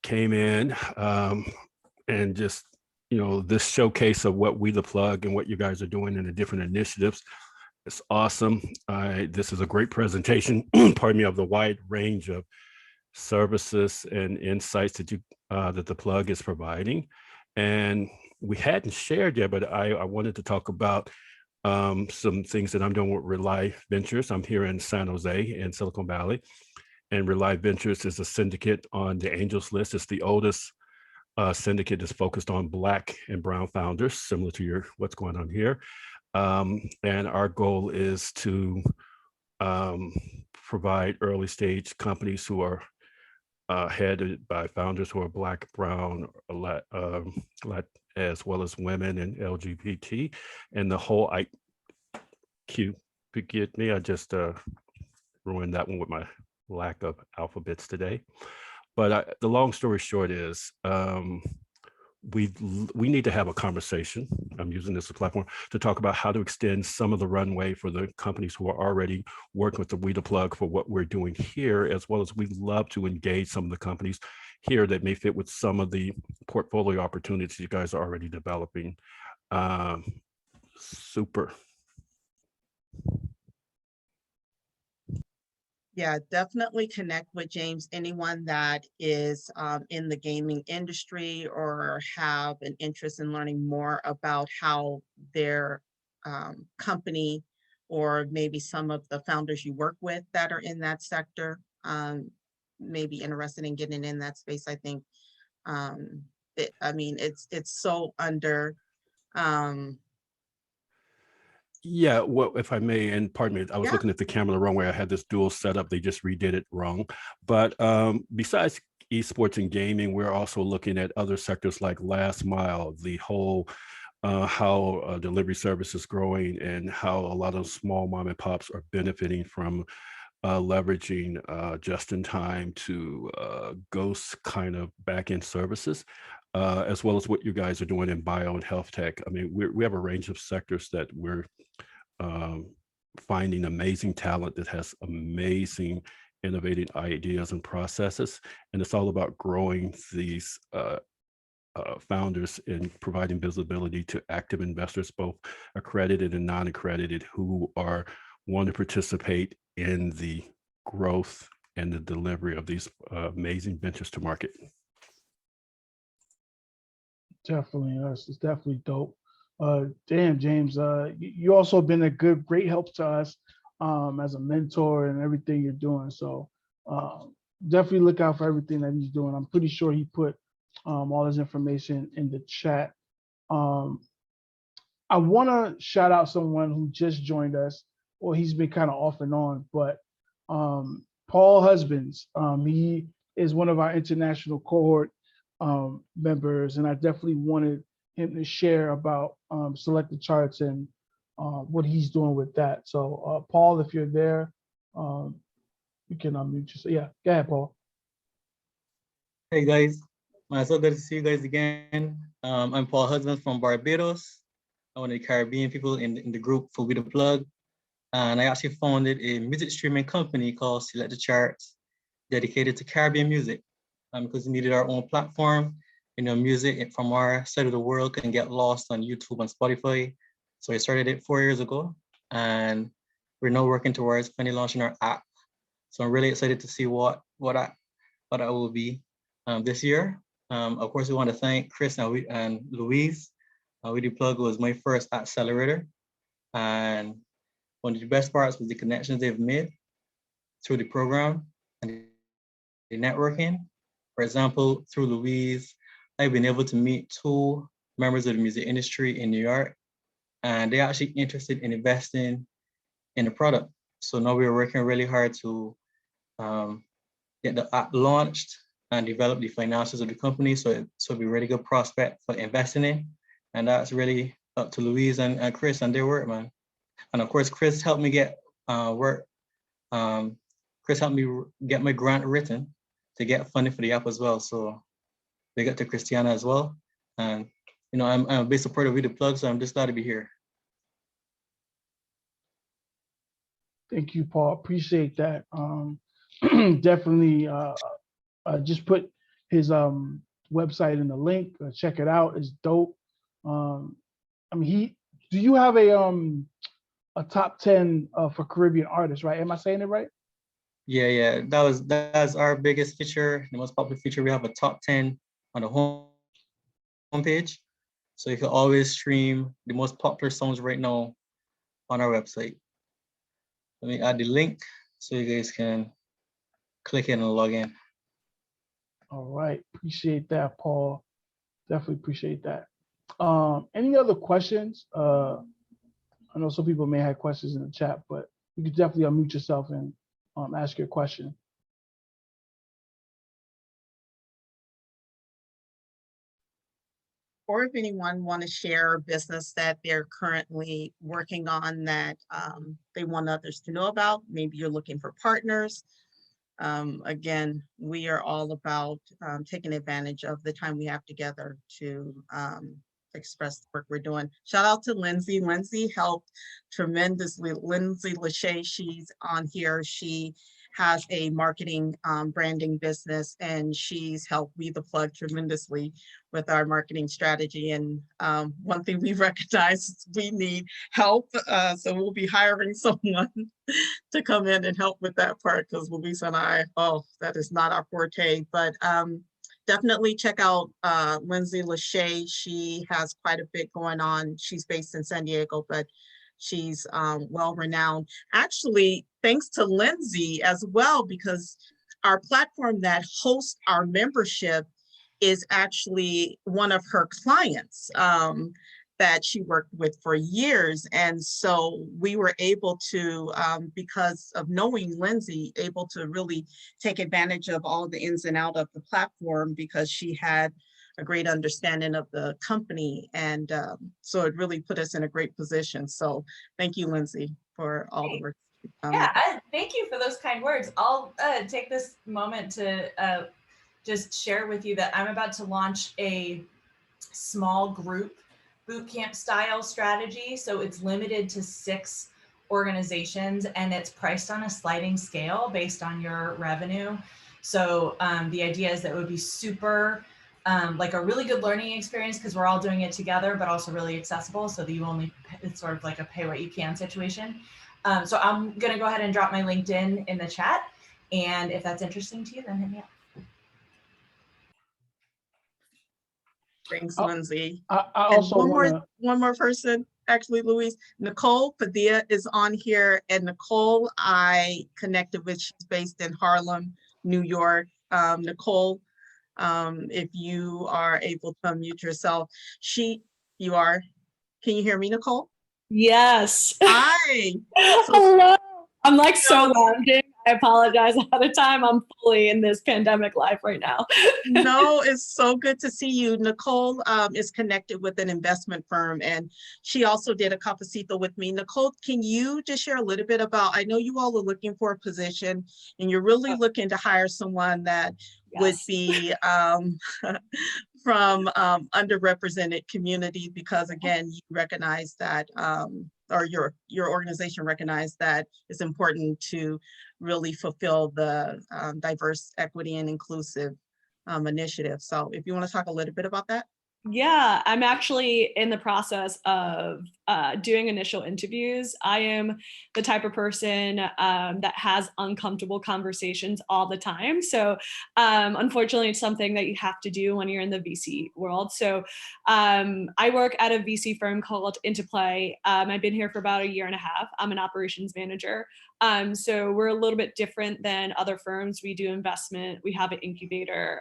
came in and just, this showcase of what We the Plug and what you guys are doing in the different initiatives. It's awesome. This is a great presentation, pardon me, of the wide range of services and insights that that the plug is providing. And we hadn't shared yet, but I wanted to talk about some things that I'm doing with Rely Ventures. I'm here in San Jose in Silicon Valley, and Rely Ventures is a syndicate on the Angels List. It's the oldest syndicate that's focused on Black and Brown founders, similar to what's going on here. And our goal is to provide early stage companies who are headed by founders who are Black, Brown, as well as women and LGBT. And the whole forgive me, I just ruined that one with my lack of alphabets today. But the long story short is we need to have a conversation. I'm using this as a platform to talk about how to extend some of the runway for the companies who are already working with the We the Plug for what we're doing here, as well as we'd love to engage some of the companies here that may fit with some of the portfolio opportunities you guys are already developing. Super. Yeah, definitely connect with James. Anyone that is in the gaming industry or have an interest in learning more about how their company or maybe some of the founders you work with that are in that sector may be interested in getting in that space. I think, it's so under. Yeah, well, if I may, and pardon me, I was Yeah. looking at the camera the wrong way. I had this dual setup. They just redid it wrong. But besides esports and gaming, we're also looking at other sectors like last mile, the whole how delivery service is growing and how a lot of small mom and pops are benefiting from leveraging just in time to ghost kind of back-end services, as well as what you guys are doing in bio and health tech. I mean, we have a range of sectors that we're finding amazing talent that has amazing innovative ideas and processes. And it's all about growing these founders and providing visibility to active investors, both accredited and non-accredited, who are want to participate in the growth and the delivery of these amazing ventures to market. Definitely, it's definitely dope. Damn, James, you also been a great help to us as a mentor and everything you're doing. So definitely look out for everything that he's doing. I'm pretty sure he put all his information in the chat. I want to shout out someone who just joined us. Well, he's been kind of off and on, but Paul Husbands, he is one of our international cohort members, and I definitely wanted him to share about Selected Charts and what he's doing with that. So Paul, if you're there, you can unmute yourself. Yeah, go ahead, Paul. Hey guys, so good to see you guys again. I'm Paul Hudson from Barbados. I'm one of the Caribbean people in the group for We the Plug. And I actually founded a music streaming company called Selected Charts, dedicated to Caribbean music, because we needed our own platform. Music from our side of the world can get lost on YouTube and Spotify. So I started it 4 years ago, and we're now working towards finally launching our app. So I'm really excited to see what that will be this year. Of course, we want to thank Chris and Louise. We the Plug was my first accelerator, and one of the best parts was the connections they've made through the program and the networking. For example, through Louise, I've been able to meet 2 members of the music industry in New York, and they're actually interested in investing in the product. So now we're working really hard to get the app launched and develop the financials of the company, so it'll be a really good prospect for investing in. And that's really up to Louise and Chris and their work, man. And of course, Chris helped me get work. Chris helped me get my grant written to get funding for the app as well. So big up to Christiana as well. And you know, I'm a big supporter of We The Plug, so I'm just glad to be here. Thank you, Paul. Appreciate that. Definitely just put his website in the link. Check it out. It's dope. I mean, do you have a top 10 for Caribbean artists, right? Am I saying it right? Yeah. That's our biggest feature, the most popular feature. We have a top 10 on the homepage. So you can always stream the most popular songs right now on our website. Let me add the link so you guys can click in and log in. All right, appreciate that, Paul. Definitely appreciate that. Any other questions? I know some people may have questions in the chat, but you can definitely unmute yourself and ask your question. Or if anyone want to share a business that they're currently working on that they want others to know about, maybe you're looking for partners. Again, we are all about taking advantage of the time we have together to express the work we're doing. Shout out to Lindsay. Lindsay helped tremendously. Lindsay Lachey, she's on here. She has a marketing branding business, and she's helped We The Plug tremendously with our marketing strategy. And one thing we recognize is we need help. So we'll be hiring someone to come in and help with that part, because Luis and I, that is not our forte. But definitely check out Lindsay Lachey. She has quite a bit going on. She's based in San Diego, but she's well-renowned. Actually, thanks to Lindsay as well, because our platform that hosts our membership is actually one of her clients that she worked with for years. And so we were able to, because of knowing Lindsay, able to really take advantage of all the ins and outs of the platform, because she had a great understanding of the company. And so it really put us in a great position. So thank you, Lindsay, for all the work. Thank you for those kind words. I'll take this moment to just share with you that I'm about to launch a small group bootcamp style strategy. So it's limited to 6 organizations, and it's priced on a sliding scale based on your revenue. So the idea is that it would be super like a really good learning experience, because we're all doing it together, but also really accessible, so that you only, it's sort of like a pay what you can situation. So I'm gonna go ahead and drop my LinkedIn in the chat, and if that's interesting to you, then hit me up. Thanks, Lindsay. I also one more person, actually, Luis. Nicole Padilla is on here, and Nicole I connected with. She's based in Harlem, New York. Nicole, if you are able to unmute yourself, you are. Can you hear me, Nicole? Yes. Hi. Hello. I'm like so lounging. I apologize ahead of time. I'm fully in this pandemic life right now. No, it's so good to see you. Nicole is connected with an investment firm, and she also did a cafecito with me. Nicole, can you just share a little bit about, I know you all are looking for a position, and you're really looking to hire someone that would be from underrepresented communities, because again, you recognize that, or your organization recognized that it's important to really fulfill the diverse, equity, and inclusive initiative. So if you want to talk a little bit about that. Yeah, I'm actually in the process of doing initial interviews. I am the type of person that has uncomfortable conversations all the time. So unfortunately, it's something that you have to do when you're in the VC world. So I work at a VC firm called Interplay. I've been here for about 1.5 years. I'm an operations manager. So we're a little bit different than other firms. We do investment, we have an incubator.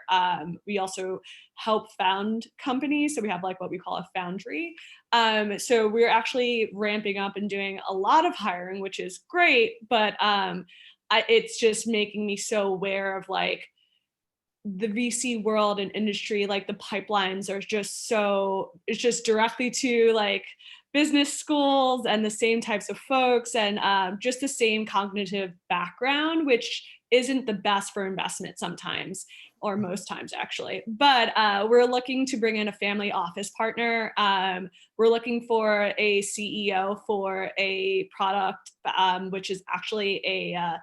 We also help found companies. So we have like what we call a foundry. So we're actually ramping up and doing a lot of hiring, which is great, but it's just making me so aware of like, the VC world and industry, like the pipelines are just it's just directly to like business schools and the same types of folks and just the same cognitive background, which isn't the best for investment sometimes, or most times actually. But we're looking to bring in a family office partner. We're looking for a CEO for a product, which is actually a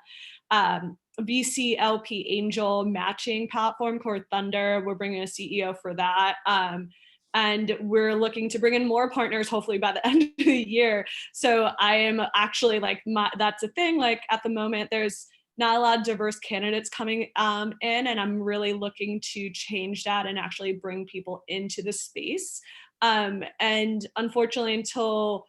VC LP angel matching platform called Thunder. We're bringing a CEO for that. And we're looking to bring in more partners, hopefully by the end of the year. So I am actually like, that's a thing, like at the moment, there's not a lot of diverse candidates coming in, and I'm really looking to change that and actually bring people into the space. And unfortunately, until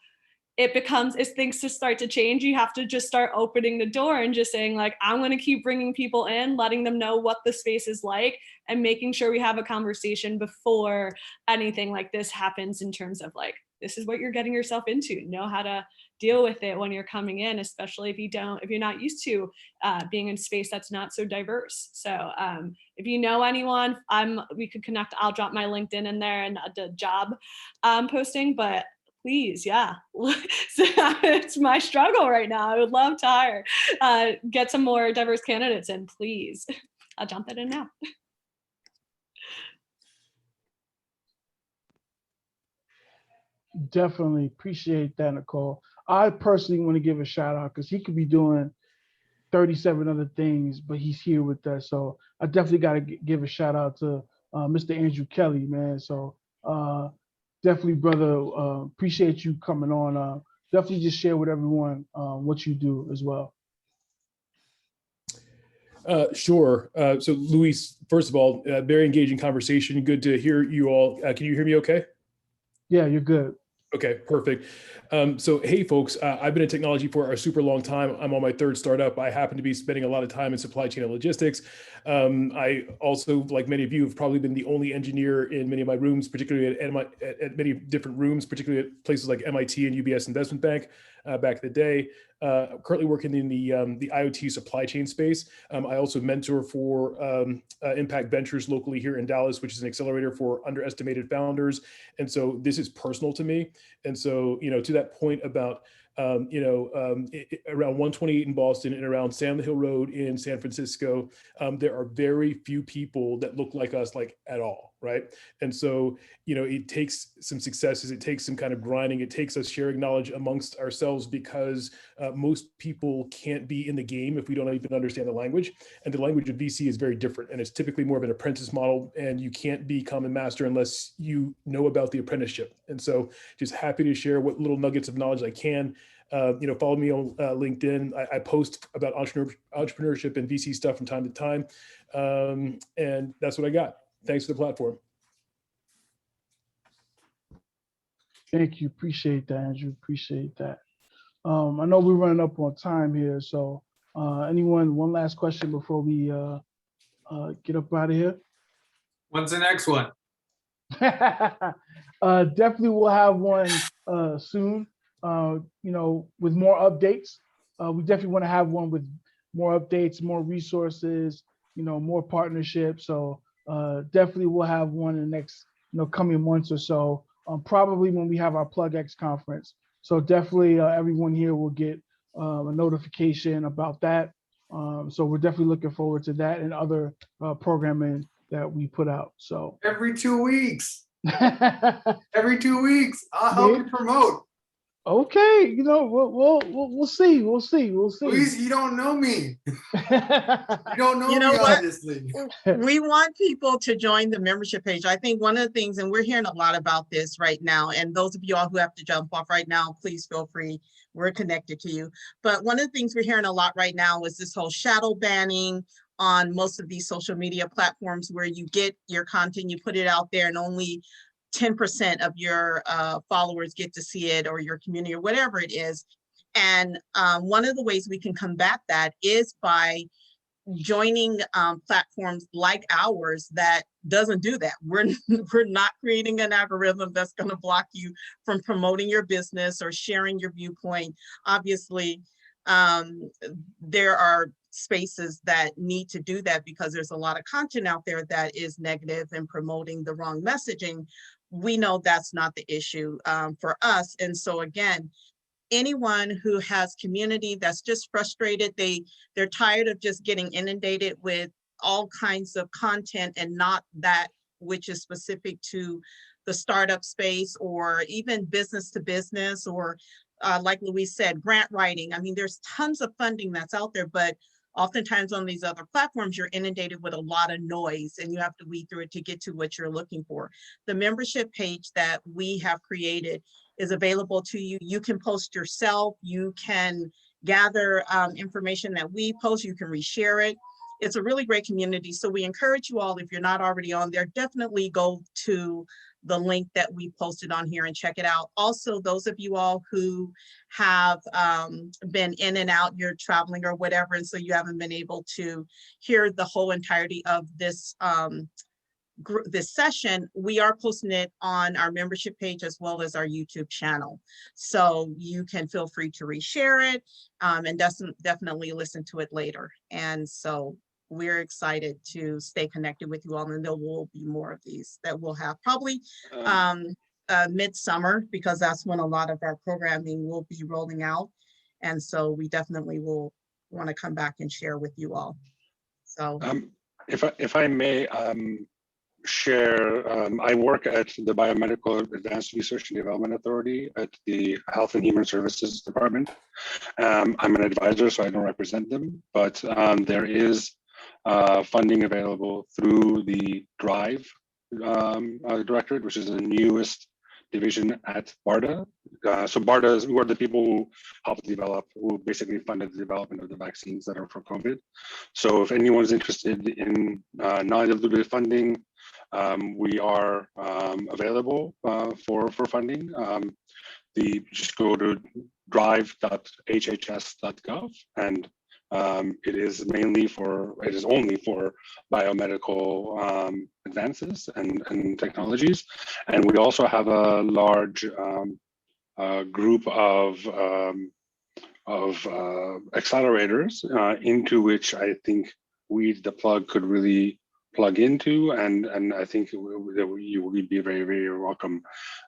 things just start to change, you have to just start opening the door and just saying like, I'm going to keep bringing people in, letting them know what the space is like, and making sure we have a conversation before anything like this happens, in terms of like, this is what you're getting yourself into. Know how to deal with it when you're coming in, especially if you're not used to being in space that's not so diverse. So if you know anyone, we could connect. I'll drop my LinkedIn in there and the job posting, but please, yeah. It's my struggle right now. I would love to hire, get some more diverse candidates in, please. I'll jump that in now. Definitely appreciate that, Nicole. I personally want to give a shout out because he could be doing 37 other things, but he's here with us. So I definitely got to give a shout out to Mr. Andrew Kelly, man. So definitely, brother, appreciate you coming on. Definitely just share with everyone what you do as well. Sure. So Luis, first of all, very engaging conversation. Good to hear you all. Can you hear me okay? Yeah, you're good. Okay, perfect. So, hey, folks, I've been in technology for a super long time. I'm on my third startup. I happen to be spending a lot of time in supply chain and logistics. I also, like many of you, have probably been the only engineer in many of my rooms, particularly at many different rooms, particularly at places like MIT and UBS Investment Bank back in the day. Currently working in the IoT supply chain space. I also mentor for Impact Ventures locally here in Dallas, which is an accelerator for underestimated founders. And so this is personal to me. And so, to that point about, around 128 in Boston and around Sand Hill Road in San Francisco, there are very few people that look like us, like at all, right? And so, it takes some successes, it takes some kind of grinding, it takes us sharing knowledge amongst ourselves, because most people can't be in the game if we don't even understand the language. And the language of VC is very different, and it's typically more of an apprentice model, and you can't become a master unless you know about the apprenticeship. And so just happy to share what little nuggets of knowledge I can. Follow me on LinkedIn. I post about entrepreneurship and VC stuff from time to time. And that's what I got. Thanks for the platform. Thank you. Appreciate that, Andrew. Appreciate that. I know we're running up on time here. So anyone, one last question before we get up out of here? When's the next one? Definitely we'll have one soon, with more updates. We definitely want to have one with more updates, more resources, more partnerships. So definitely we'll have one in the next, coming months or so, probably when we have our PlugX conference. So definitely everyone here will get a notification about that. So we're definitely looking forward to that and other programming that we put out. So every 2 weeks. Every 2 weeks, I'll help you promote. Okay, we'll see. Please, you don't know me. You don't know me, what? obviously. We want people to join the membership page. I think one of the things, and we're hearing a lot about this right now, and those of you all who have to jump off right now, please feel free. We're connected to you. But one of the things we're hearing a lot right now is this whole shadow banning on most of these social media platforms, where you get your content, you put it out there, and only 10% of your followers get to see it, or your community, or whatever it is. And one of the ways we can combat that is by joining platforms like ours that doesn't do that. We're not creating an algorithm that's going to block you from promoting your business or sharing your viewpoint. Obviously, there are spaces that need to do that, because there's a lot of content out there that is negative and promoting the wrong messaging. We know that's not the issue for us. And so again, anyone who has community that's just frustrated, they're tired of just getting inundated with all kinds of content and not that which is specific to the startup space or even business to business, or like Louise said, grant writing. I mean, there's tons of funding that's out there, but oftentimes on these other platforms, you're inundated with a lot of noise and you have to weed through it to get to what you're looking for. The membership page that we have created is available to you. You can post yourself, you can gather information that we post, you can reshare it. It's a really great community. So we encourage you all, if you're not already on there, definitely go to the link that we posted on here and check it out. Also, those of you all who have been in and out, you're traveling or whatever, and so you haven't been able to hear the whole entirety of this this session, we are posting it on our membership page as well as our YouTube channel. So you can feel free to reshare it and definitely listen to it later. And so we're excited to stay connected with you all, and there will be more of these that we'll have probably midsummer, because that's when a lot of our programming will be rolling out. And so we definitely will want to come back and share with you all. So if I may share, I work at the Biomedical Advanced Research and Development Authority at the Health and Human Services Department. I'm an advisor, so I don't represent them, but there is funding available through the DRIVE Directorate, which is the newest division at BARDA. So BARDA is, were the people who helped develop, who basically funded the development of the vaccines that are for COVID. So if anyone's interested in non-dilutive funding, we are available for funding. Just go to drive.hhs.gov, and it is only for biomedical advances and technologies. And we also have a large group of accelerators into which I think we, the plug, could really plug into, and I think you would be very, very welcome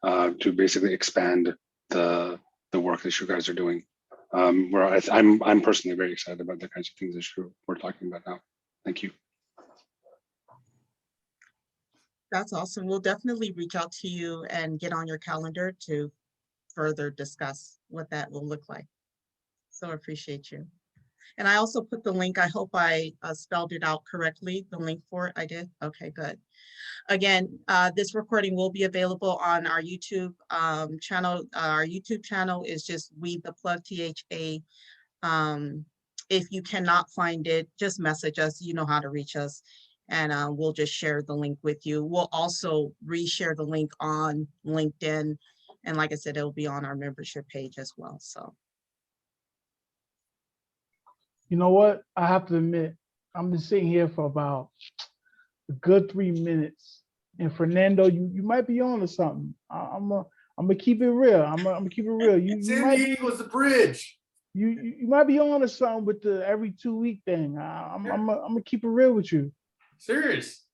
to basically expand the work that you guys are doing. Where I'm personally very excited about the kinds of things that we're talking about now. Thank you. that's awesome. We'll definitely reach out to you and get on your calendar to further discuss what that will look like. So I appreciate you. And I also put the link, I hope I spelled it out correctly, the link for it. I did? Okay, good. Again, this recording will be available on our YouTube channel. Our YouTube channel is just We The Plug, THA. If you cannot find it, just message us. You know how to reach us. And we'll just share the link with you. We'll also reshare the link on LinkedIn. And like I said, it'll be on our membership page as well, so. You know what? I have to admit, I've been sitting here for about a good 3 minutes. And Fernando, you might be on to something. I'm gonna keep it real. I'm gonna keep it real. San Diego's the bridge. You might be on to something with the every 2 week thing. I'm gonna keep it real with you. Serious.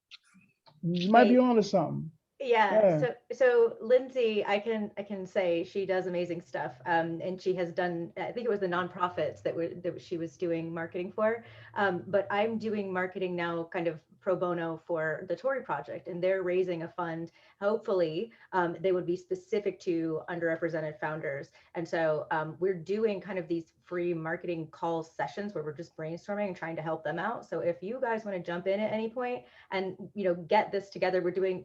You might be on to something. Yeah. So Lindsay, I can say she does amazing stuff, and she has done. I think it was the nonprofits that she was doing marketing for. But I'm doing marketing now, kind of pro bono for the Tory Project, and they're raising a fund. Hopefully, they would be specific to underrepresented founders. And so we're doing kind of these free marketing call sessions where we're just brainstorming and trying to help them out. So if you guys want to jump in at any point and get this together, we're doing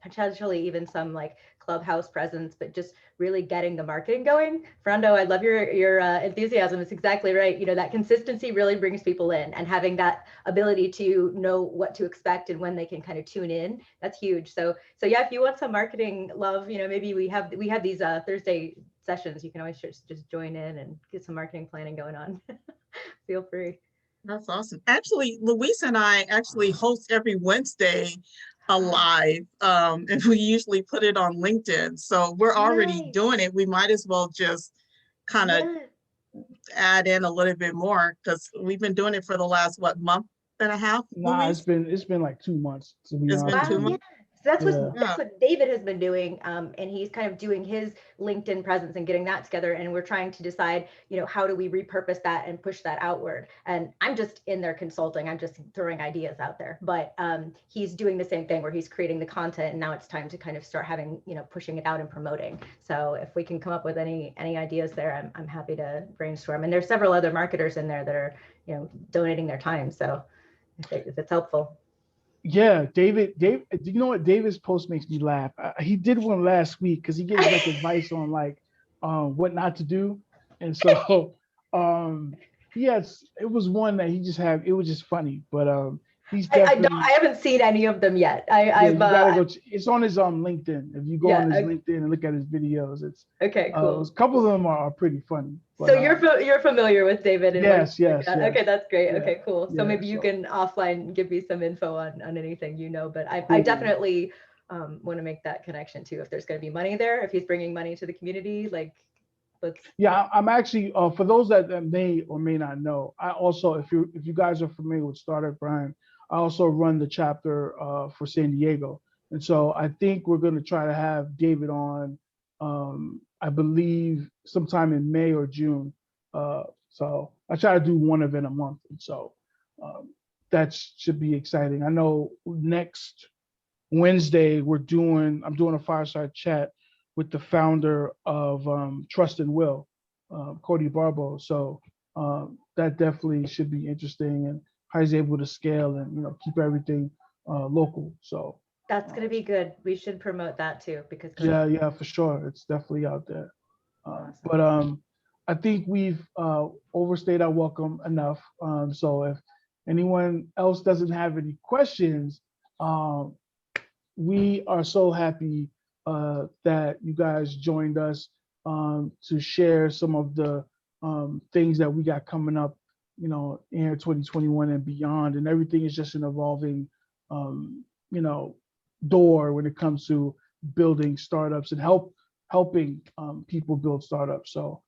potentially even some like Clubhouse presence, but just really getting the marketing going. Fernando, I love your enthusiasm. It's exactly right. That consistency really brings people in, and having that ability to know what to expect and when they can kind of tune in, that's huge. So yeah, if you want some marketing love, maybe we have these Thursday sessions. You can always just join in and get some marketing planning going on. Feel free. That's awesome. Actually, Luis and I actually host every Wednesday a live, and we usually put it on LinkedIn. So we're already doing it. We might as well just kind of add in a little bit more because we've been doing it for the last, what, month and a half? Nah, Luis? it's been like 2 months, to be It's honest been with 2 you. months. So that's Yeah. that's what David has been doing, and he's kind of doing his LinkedIn presence and getting that together. And we're trying to decide, how do we repurpose that and push that outward? And I'm just in there consulting. I'm just throwing ideas out there. But he's doing the same thing where he's creating the content, and now it's time to kind of start having, pushing it out and promoting. So if we can come up with any ideas there, I'm happy to brainstorm. And there's several other marketers in there that are, donating their time. So if it's helpful. Yeah, David, you know what? David's post makes me laugh. He did one last week because he gives like advice on like what not to do. And so yes, it was one that he just had, it was just funny, but he's definitely I haven't seen any of them yet. you gotta go. It's on his LinkedIn. If you go on his LinkedIn and look at his videos, it's okay, cool. A couple of them are pretty funny. But, so you're familiar with David? And yes. Okay, that's great. Yeah, okay, cool. So maybe you can offline give me some info on anything, but I definitely want to make that connection too. If there's going to be money there, if he's bringing money to the community, like let's. Yeah, I'm actually for those that may or may not know, I also, if you guys are familiar with Startup Grind, I also run the chapter for San Diego. And so I think we're going to try to have David on, I believe sometime in May or June. So I try to do one event a month. And so that should be exciting. I know next Wednesday I'm doing a fireside chat with the founder of Trust and Will, Cody Barbo. So that definitely should be interesting, and how he's able to scale and keep everything local. So that's going to be good. We should promote that too, because yeah, for sure, it's definitely out there. Awesome. But I think we've overstayed our welcome enough. So if anyone else doesn't have any questions, we are so happy that you guys joined us to share some of the things that we got coming up, in 2021 and beyond. And everything is just an evolving, door when it comes to building startups and helping people build startups. So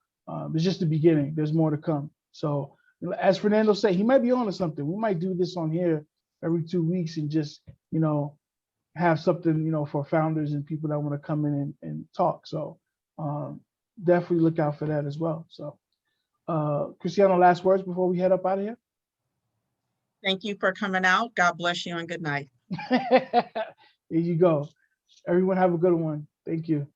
it's just the beginning. There's more to come. So as Fernando said, he might be on to something. We might do this on here every 2 weeks and just, have something, for founders and people that want to come in and talk. So definitely look out for that as well. So Cristiano, last words before we head up out of here? Thank you for coming out. God bless you and good night. There you go. Everyone have a good one. Thank you.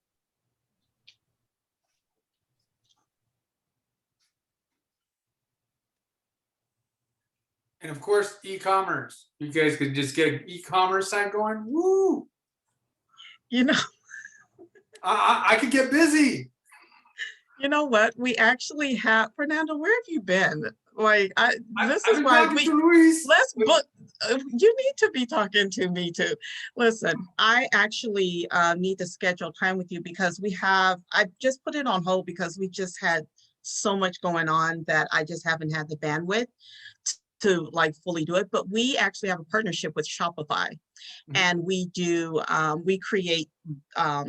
And of course, e-commerce. You guys could just get an e-commerce site going. Woo! I could get busy. You know what? We actually have, Fernando, where have you been? Like, this I've is been why talking to Luis. let's book. You need to be talking to me too. Listen, I actually need to schedule time with you because I just put it on hold because we just had so much going on that I just haven't had the bandwidth to like fully do it. But we actually have a partnership with Shopify. And we create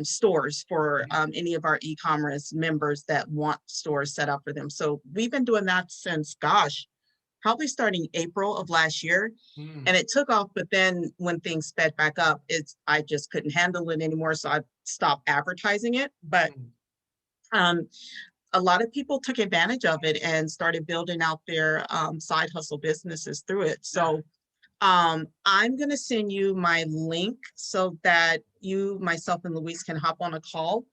stores for any of our e-commerce members that want stores set up for them. So we've been doing that since, probably starting April of last year. And it took off, but then when things sped back up, I just couldn't handle it anymore. So I stopped advertising it. But a lot of people took advantage of it and started building out their side hustle businesses through it. So I'm going to send you my link so that you, myself, and Luis can hop on a call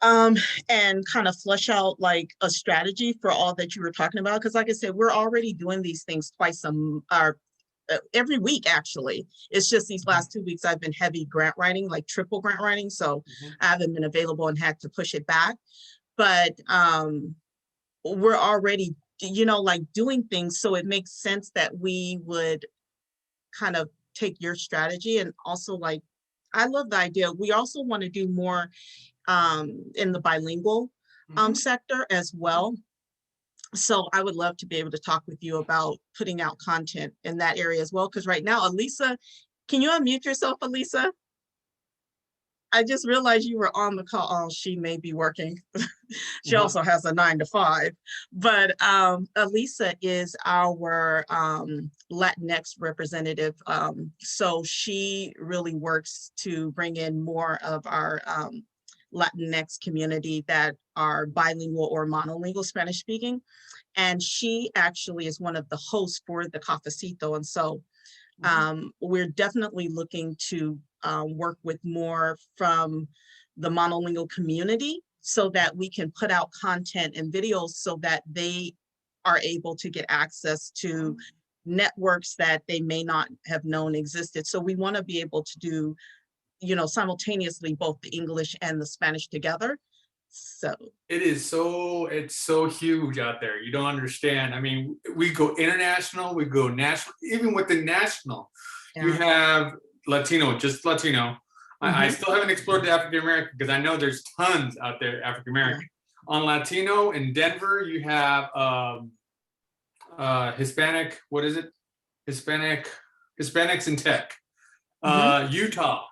and kind of flesh out like a strategy for all that you were talking about. Because like I said, we're already doing these things every week, actually. It's just these last 2 weeks I've been heavy grant writing, like triple grant writing. So I haven't been available and had to push it back. But we're already, like doing things. So it makes sense that we would kind of take your strategy. And also, like, I love the idea. We also want to do more in the bilingual sector as well. So I would love to be able to talk with you about putting out content in that area as well. Because right now, Elisa, can you unmute yourself, Elisa? I I just realized you were on the call. Oh, she may be working. She also has a 9 to 5. But Elisa is our Latinx representative. So she really works to bring in more of our Latinx community that are bilingual or monolingual Spanish speaking. And she actually is one of the hosts for the Cafecito. And so we're definitely looking to work with more from the monolingual community so that we can put out content and videos so that they are able to get access to networks that they may not have known existed. So we want to be able to do, simultaneously both the English and the Spanish together. So it's so huge out there. You don't understand. I mean, we go international, we go national, even with the national, you have Latino, just Latino. I still haven't explored the African American because I know there's tons out there, African American. On Latino in Denver, you have Hispanic, what is it? Hispanics in tech. Utah.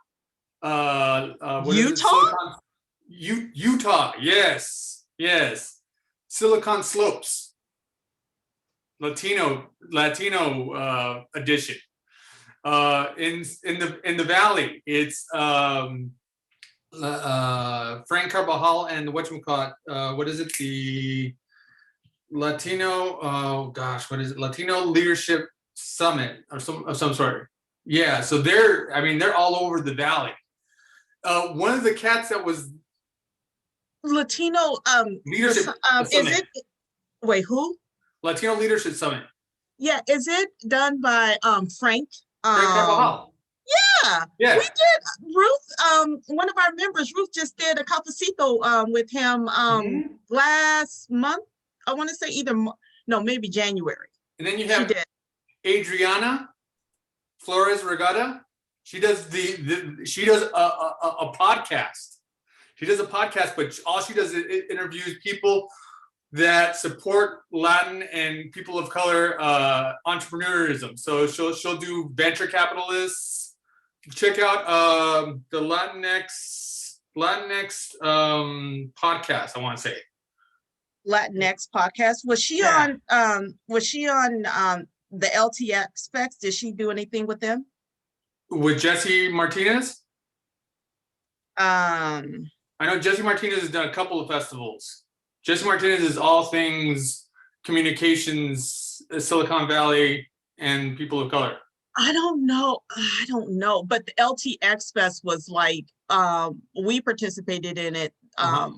What is it? Utah, yes. Silicon Slopes, Latino edition. In the Valley, it's Frank Carvajal and whatchamacallit, what is it? The Latino, oh gosh, what is it? Latino Leadership Summit or some sort. Yeah, so they're all over the Valley. One of the cats that was Latino Leadership is it? Wait, who? Latino Leadership Summit. Yeah, is it done by Frank? Frank Carvajal. Yeah, we did. Ruth, one of our members, Ruth, just did a cafecito with him last month. I want to say maybe January. And then you have Adriana Flores Regata. She does she does a podcast. She does a podcast, but all she does is interviews people that support Latin and people of color entrepreneurism. So she'll do venture capitalists. Check out the Latinx podcast, I want to say. Latinx podcast. Was she on the LTX specs? Did she do anything with them? With Jesse Martinez? I know Jesse Martinez has done a couple of festivals. Jesse Martinez is all things communications, Silicon Valley, and people of color. I don't know. But the LTX Fest was like, we participated in it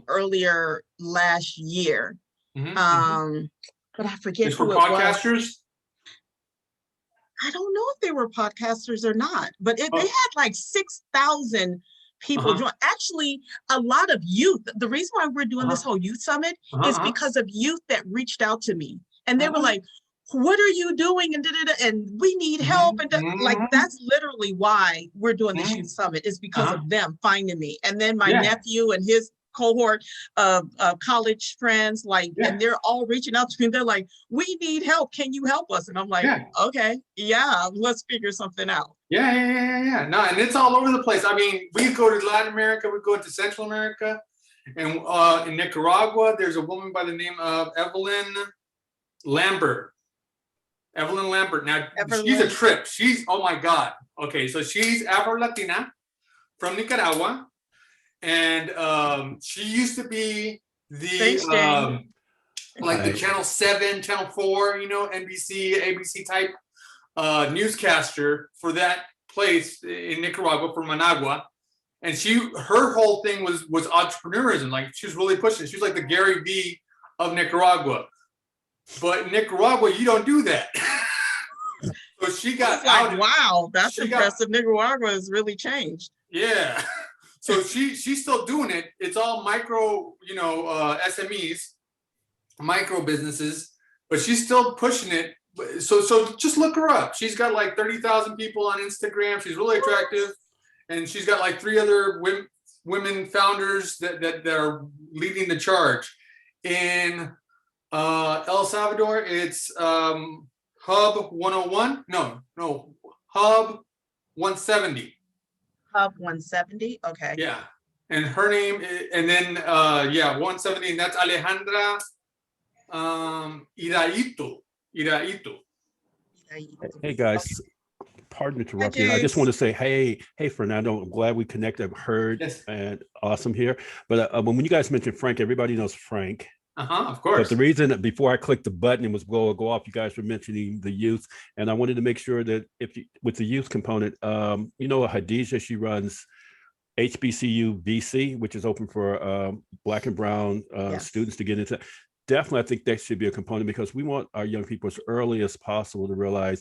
earlier last year. But I forget who it podcasters? was. I don't know if they were podcasters or not, but they had like 6,000 people join. Actually, a lot of youth. The reason why we're doing this whole youth summit is because of youth that reached out to me, and they were like, "What are you doing?" And we need help. And like that's literally why we're doing this youth summit, is because of them finding me. And then my nephew and his cohort of college friends, and they're all reaching out to me. They're like, "We need help. Can you help us?" And I'm like, "Okay, let's figure something out." Yeah. No, and it's all over the place. I mean, we go to Latin America, we go to Central America, and in Nicaragua, there's a woman by the name of Evelyn Lambert. Now, she's a trip. Oh my God. Okay, so she's Afro-Latina from Nicaragua, and she used to be the the Channel 7, Channel 4, NBC, ABC type newscaster for that place in Nicaragua, for Managua. And her whole thing was entrepreneurism. Like, she was really pushing it. She was like the Gary Vee of Nicaragua. But in Nicaragua, you don't do that. So she got out. Wow, that's impressive. Nicaragua has really changed. Yeah. So she's still doing it. It's all micro, SMEs, micro businesses, but she's still pushing it. So just look her up. She's got like 30,000 people on Instagram. She's really attractive, and she's got like 3 other women founders that are leading the charge. In El Salvador, it's Hub 101. No, Hub 170. Hub 170. Okay. Yeah. And her name, and then, 170, and that's Alejandra Iraito. Hey guys, pardon interrupting. I just want to say, hey Fernando, I'm glad we connected. I've heard and awesome here. But when you guys mentioned Frank, everybody knows Frank. Of course. But the reason that before I clicked the button and was go off, you guys were mentioning the youth, and I wanted to make sure that with the youth component, Hadija, she runs HBCU VC, which is open for Black and Brown students to get into. Definitely, I think that should be a component because we want our young people as early as possible to realize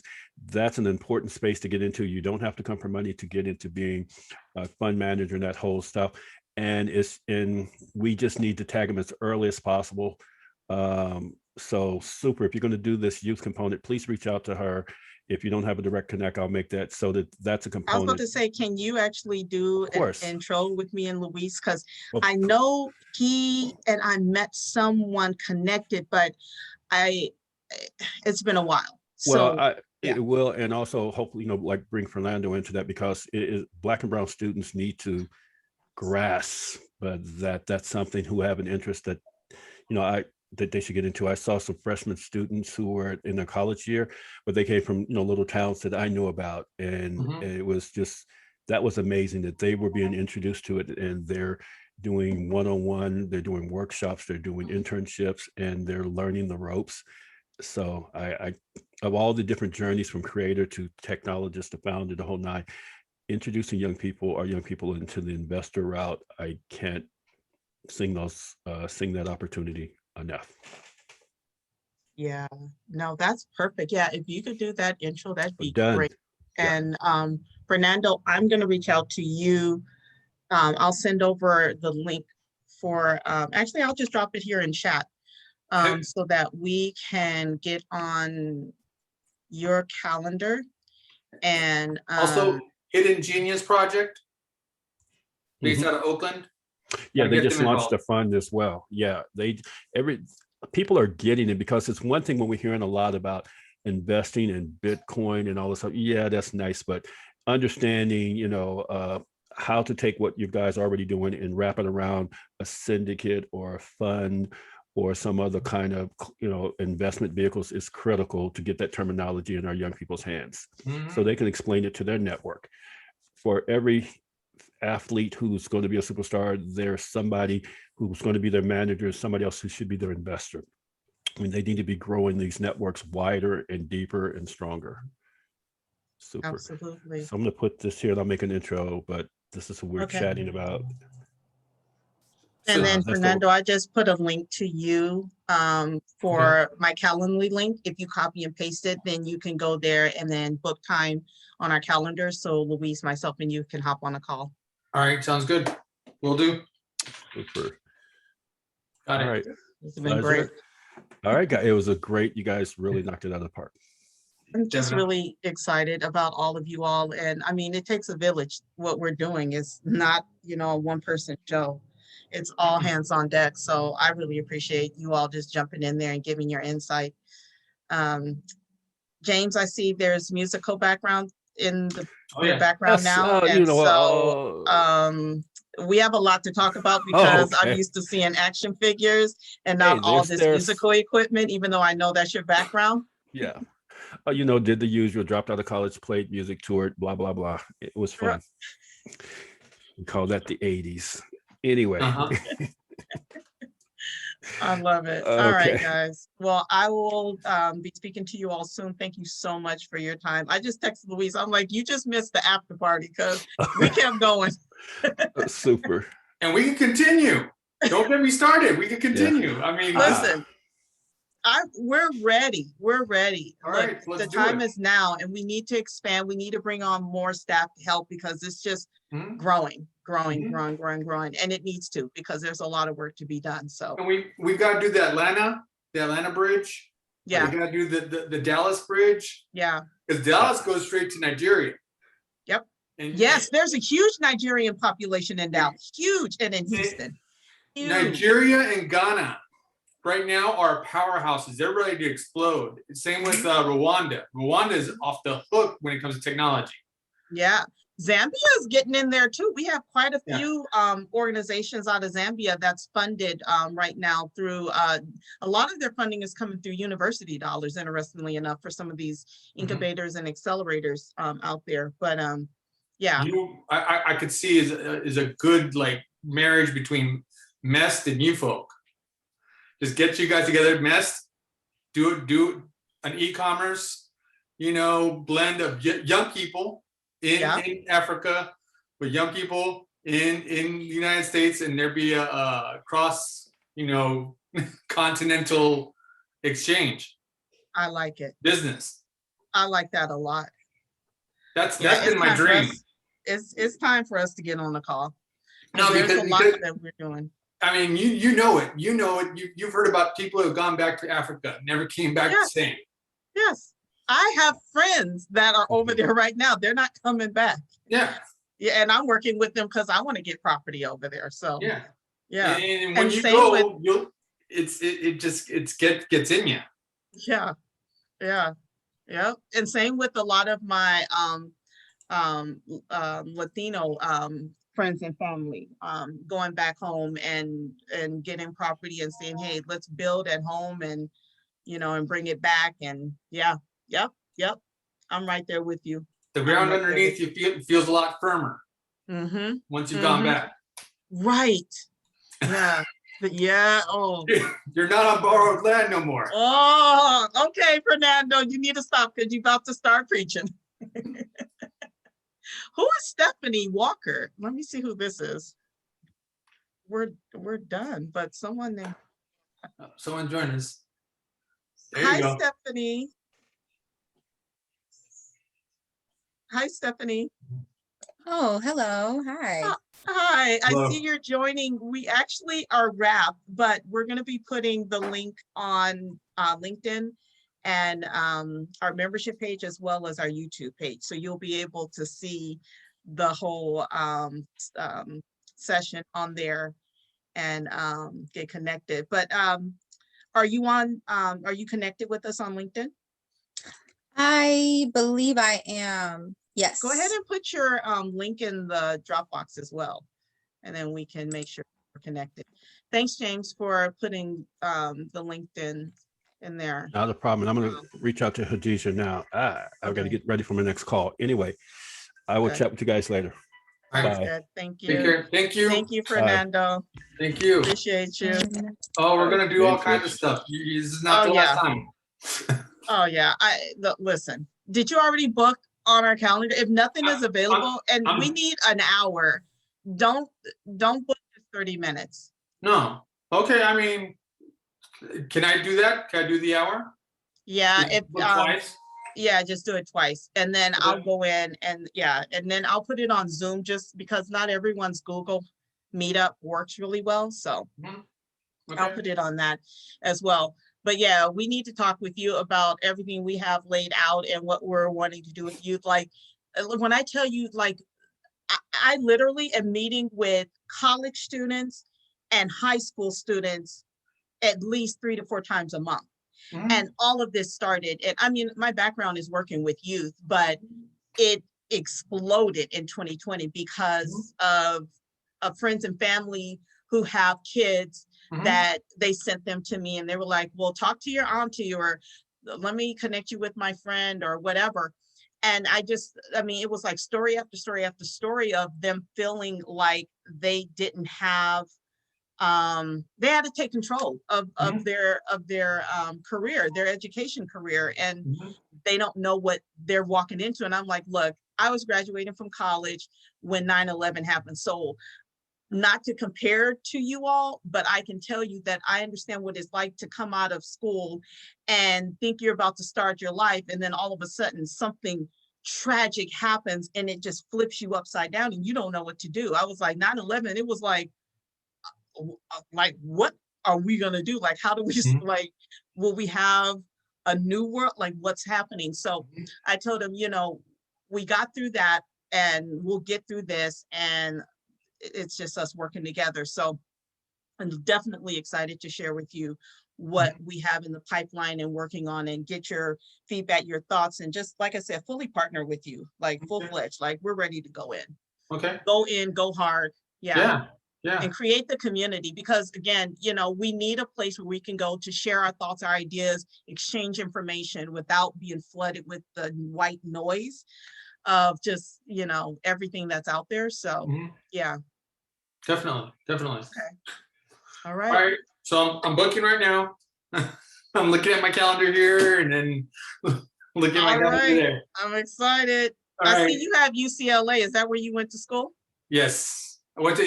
that's an important space to get into. You don't have to come for money to get into being a fund manager and that whole stuff. And we just need to tag them as early as possible. So super. If you're going to do this youth component, please reach out to her. If you don't have a direct connect, I'll make that so that's a component. I was about to say, can you actually do an intro with me and Luis? Because I know he and I met someone connected, but it's been a while. It will, and also hopefully, like bring Fernando into that because Black and Brown students need to grasp that's something who have an interest that, that they should get into. I saw some freshman students who were in their college year, but they came from little towns that I knew about, and it was that was amazing that they were being introduced to it, and they're doing one-on-one, they're doing workshops, they're doing internships, and they're learning the ropes. So I of all the different journeys from creator to technologist to founder, the whole nine, introducing our young people into the investor route, I can't sing that opportunity enough. Yeah, no, that's perfect. Yeah, if you could do that intro, that'd be great. And Fernando, I'm going to reach out to you. I'll send over the link for, actually, I'll just drop it here in chat so that we can get on your calendar. And also Hidden Genius Project based out of Oakland. Yeah, they just launched a fund as well. Yeah, people are getting it because it's one thing when we're hearing a lot about investing in Bitcoin and all this stuff. Yeah, that's nice, but understanding, how to take what you guys are already doing and wrap it around a syndicate or a fund or some other kind of, investment vehicles is critical to get that terminology in our young people's hands so they can explain it to their network. For every athlete who's going to be a superstar, there's somebody who's going to be their manager, somebody else who should be their investor. I mean, they need to be growing these networks wider and deeper and stronger. Super. Absolutely. So I'm going to put this here and I'll make an intro, but this is what we're chatting about. And then Fernando, I just put a link to you for my Calendly link. If you copy and paste it, then you can go there and then book time on our calendar. So Luis, myself, and you can hop on a call. All right, sounds good. Will do. Super. Got it. All right. It's been great. All right, guys. It was you guys really knocked it out of the park. I'm just really excited about all of you all. And I mean, it takes a village. What we're doing is not, a one-person show. It's all hands on deck. So I really appreciate you all just jumping in there and giving your insight. James, I see there's musical background in the background now. And we have a lot to talk about because I'm used to seeing action figures and not all this musical equipment, even though I know that's your background. Yeah. Did the usual, dropped out of college, played music, toured, blah, blah, blah. It was fun. We call that the 80s. Anyway. I love it. All right, guys. Well, I will be speaking to you all soon. Thank you so much for your time. I just texted Louise. I'm like, you just missed the after party because we kept going. Super. And we can continue. Don't get me started. We can continue. I mean, listen. We're ready. We're ready. All right, the time is now, and we need to expand. We need to bring on more staff to help because it's just growing, and it needs to because there's a lot of work to be done. So and we got to do the Atlanta bridge. Yeah, we got to do the Dallas bridge. Yeah, because Dallas goes straight to Nigeria. Yep. And yes, there's a huge Nigerian population in Dallas. Huge, and in Houston. Huge. Nigeria and Ghana right now are powerhouses. They're ready to explode. Same with Rwanda. Rwanda is off the hook when it comes to technology. Yeah. Zambia is getting in there too. We have quite a Yeah. few organizations out of Zambia that's funded right now through, a lot of their funding is coming through university dollars, interestingly enough, for some of these incubators and accelerators out there. But yeah. I could see is a good like marriage between MEST and you folk. Just get you guys together, MEST, do an e-commerce, blend of young people in Africa with young people in the United States, and there be a cross, continental exchange. I like it. Business. I like that a lot. That's been my dream. It's time for us to get on the call. No, there's because a lot that we're doing. I mean, you know it. You've heard about people who have gone back to Africa, never came back the same. Yes. I have friends that are over there right now. They're not coming back. Yeah. Yeah, and I'm working with them because I want to get property over there. So yeah. And when And you same go, with- it gets in you. Yeah. And same with a lot of my Latino friends and family, going back home and getting property and saying, hey, let's build at home and and bring it back. And yep. I'm right there with you. The ground underneath you feels a lot firmer once you've gone back. Right. Yeah. Yeah. Oh, you're not on borrowed land no more. Oh, okay, Fernando, you need to stop because you're about to start preaching. Who is Stephanie Walker? Let me see who this is. We're done, but someone join us. There you Hi, go. Stephanie. Hi, Stephanie. Oh, hello. Hi. Hi, Hello. I see you're joining. We actually are wrapped, but we're going to be putting the link on LinkedIn and our membership page as well as our YouTube page. So you'll be able to see the whole session on there and get connected. But are you connected with us on LinkedIn? I believe I am. Yes. Go ahead and put your link in the Dropbox as well, and then we can make sure we're connected. Thanks, James, for putting the LinkedIn in there. Not a problem. I'm going to reach out to Khadijah now. I've got to get ready for my next call. Anyway, I will chat with you guys later. Sounds Bye. good. Thank you. Take care. Thank you. Thank you, Fernando. Thank you. Appreciate you. Oh, we're gonna do all kinds of stuff. This is not the last time. Oh yeah. Listen. Did you already book on our calendar? If nothing is available, and we need an hour, don't book just 30 minutes. No. Okay. I mean, can I do that? Can I do the hour? Yeah. Just If book twice? yeah, just do it twice, and then I'll go in and and then I'll put it on Zoom just because not everyone's Google Meetup works really well. So I'll put it on that as well. But yeah, we need to talk with you about everything we have laid out and what we're wanting to do with youth. Like when I tell you, like I literally am meeting with college students and high school students at least 3 to 4 times a month. And all of this started, and I mean, my background is working with youth, but it exploded in 2020 because of friends and family who have kids that they sent them to me, and they were like, well, talk to your auntie, or let me connect you with my friend or whatever. And I mean, it was like story after story after story of them feeling like they didn't have, they had to take control of their career, their education career, and they don't know what they're walking into. And I'm like, look, I was graduating from college when 9/11 happened. So not to compare to you all, but I can tell you that I understand what it's like to come out of school and think you're about to start your life, and then all of a sudden something tragic happens and it just flips you upside down and you don't know what to do. I was like 9/11, it was like what are we gonna do? Like, how do we like, will we have a new world? Like, what's happening? So I told him, we got through that and we'll get through this, and it's just us working together. So I'm definitely excited to share with you what we have in the pipeline and working on, and get your feedback, your thoughts, and just like I said, fully partner with you, like full-fledged, like we're ready to go in. Okay. Go in, go hard. Yeah. Yeah. And create the community, because again, you know, we need a place where we can go to share our thoughts, our ideas, exchange information without being flooded with the white noise of just, you know, everything that's out there. So yeah. Definitely. Okay. All All right. right. So I'm booking right now. I'm looking at my calendar here and then looking at my All calendar right. there. I'm excited. All I right. see you have UCLA. Is that where you went to school? Yes. I went to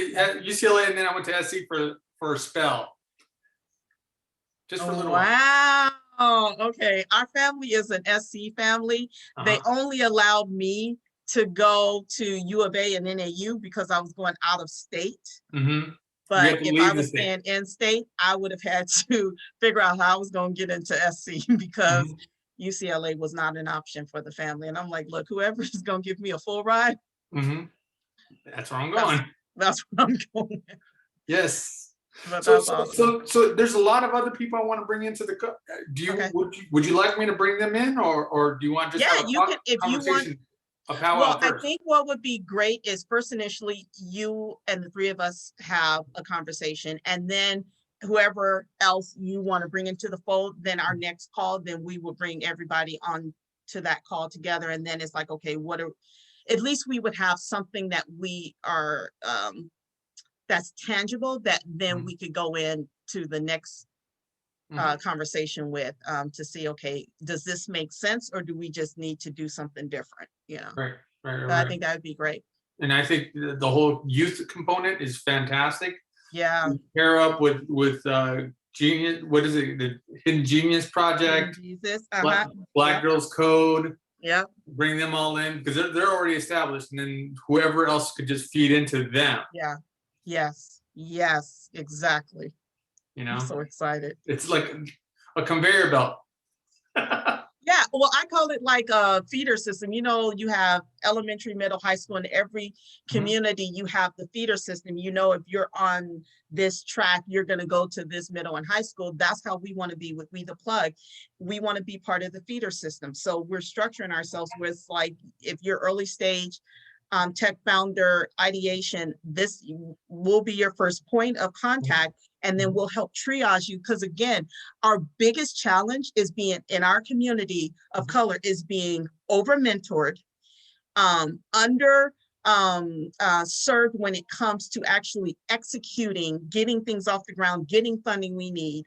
UCLA and then I went to SC for a spell. Just for a little while. Wow. Okay. Our family is an SC family. They only allowed me to go to U of A and NAU because I was going out of state. Mm-hmm. But if I was staying in state, I would have had to figure out how I was going to get into SC because UCLA was not an option for the family. And I'm like, look, whoever is going to give me a full ride. That's where I'm going. That's where I'm going. Yes. But So, that's awesome. so there's a lot of other people I want to bring into the. Do you would you like me to bring them in, or do you want just have a you can if you want. Well, I think what would be great is first initially you and the three of us have a conversation, and then whoever else you want to bring into the fold, then our next call, then we will bring everybody on to that call together, and then it's like, okay, at least we would have something that we are that's tangible, that then we could go in to the next conversation with to see, okay, does this make sense, or do we just need to do something different? You know, right. I think that would be great. And I think the whole youth component is fantastic. Yeah. We pair up with Genius. What is it? The Hidden Genius Project. Jesus. Black Girls Code. Yeah. Bring them all in because they're already established, and then whoever else could just feed into them. Yeah. Yes. Exactly. You know, I'm so excited. It's like a conveyor belt. Yeah, well, I call it like a feeder system. You know, you have elementary, middle, high school. In every community, you have the feeder system. You know, if you're on this track, you're going to go to this middle and high school. That's how we want to be with We the Plug. We want to be part of the feeder system. So we're structuring ourselves with, like, if you're early stage tech founder ideation, this will be your first point of contact. And then we'll help triage you. Because again, our biggest challenge is being in our community of color is being over mentored, under served when it comes to actually executing, getting things off the ground, getting funding we need.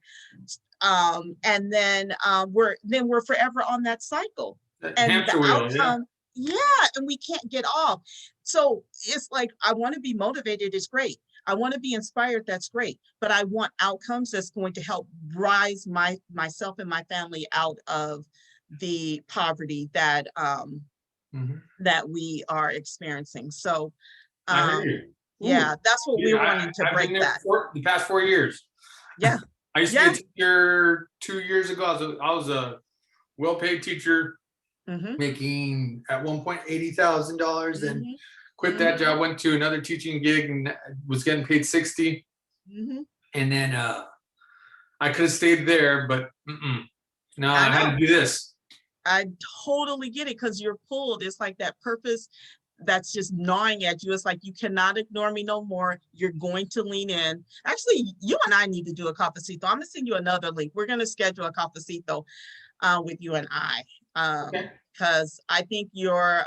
And then we're forever on that cycle. And the outcome, and we can't get off. So it's like, I want to be motivated, is great. I want to be inspired, that's great. But I want outcomes that's going to help rise myself and my family out of the poverty that that we are experiencing. So yeah, that's what we're wanting to break that. The past 4 years. Yeah. I used to be a teacher 2 years ago. I was a well-paid teacher, making at one point $80,000, and quit that job, went to another teaching gig and was getting paid $60,000. And then I could have stayed there, but no, I had to do this. I totally get it, because you're pulled. It's like that purpose that's just gnawing at you. It's like, you cannot ignore me no more. You're going to lean in. Actually, you and I need to do a cafecito. I'm gonna send you another link. We're gonna schedule a cafecito with you and I, because I think your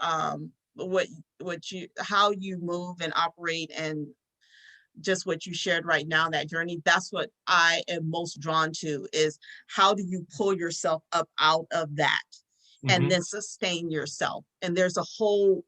how you move and operate, and just what you shared right now, that journey, that's what I am most drawn to, is how do you pull yourself up out of that and then sustain yourself? And there's a whole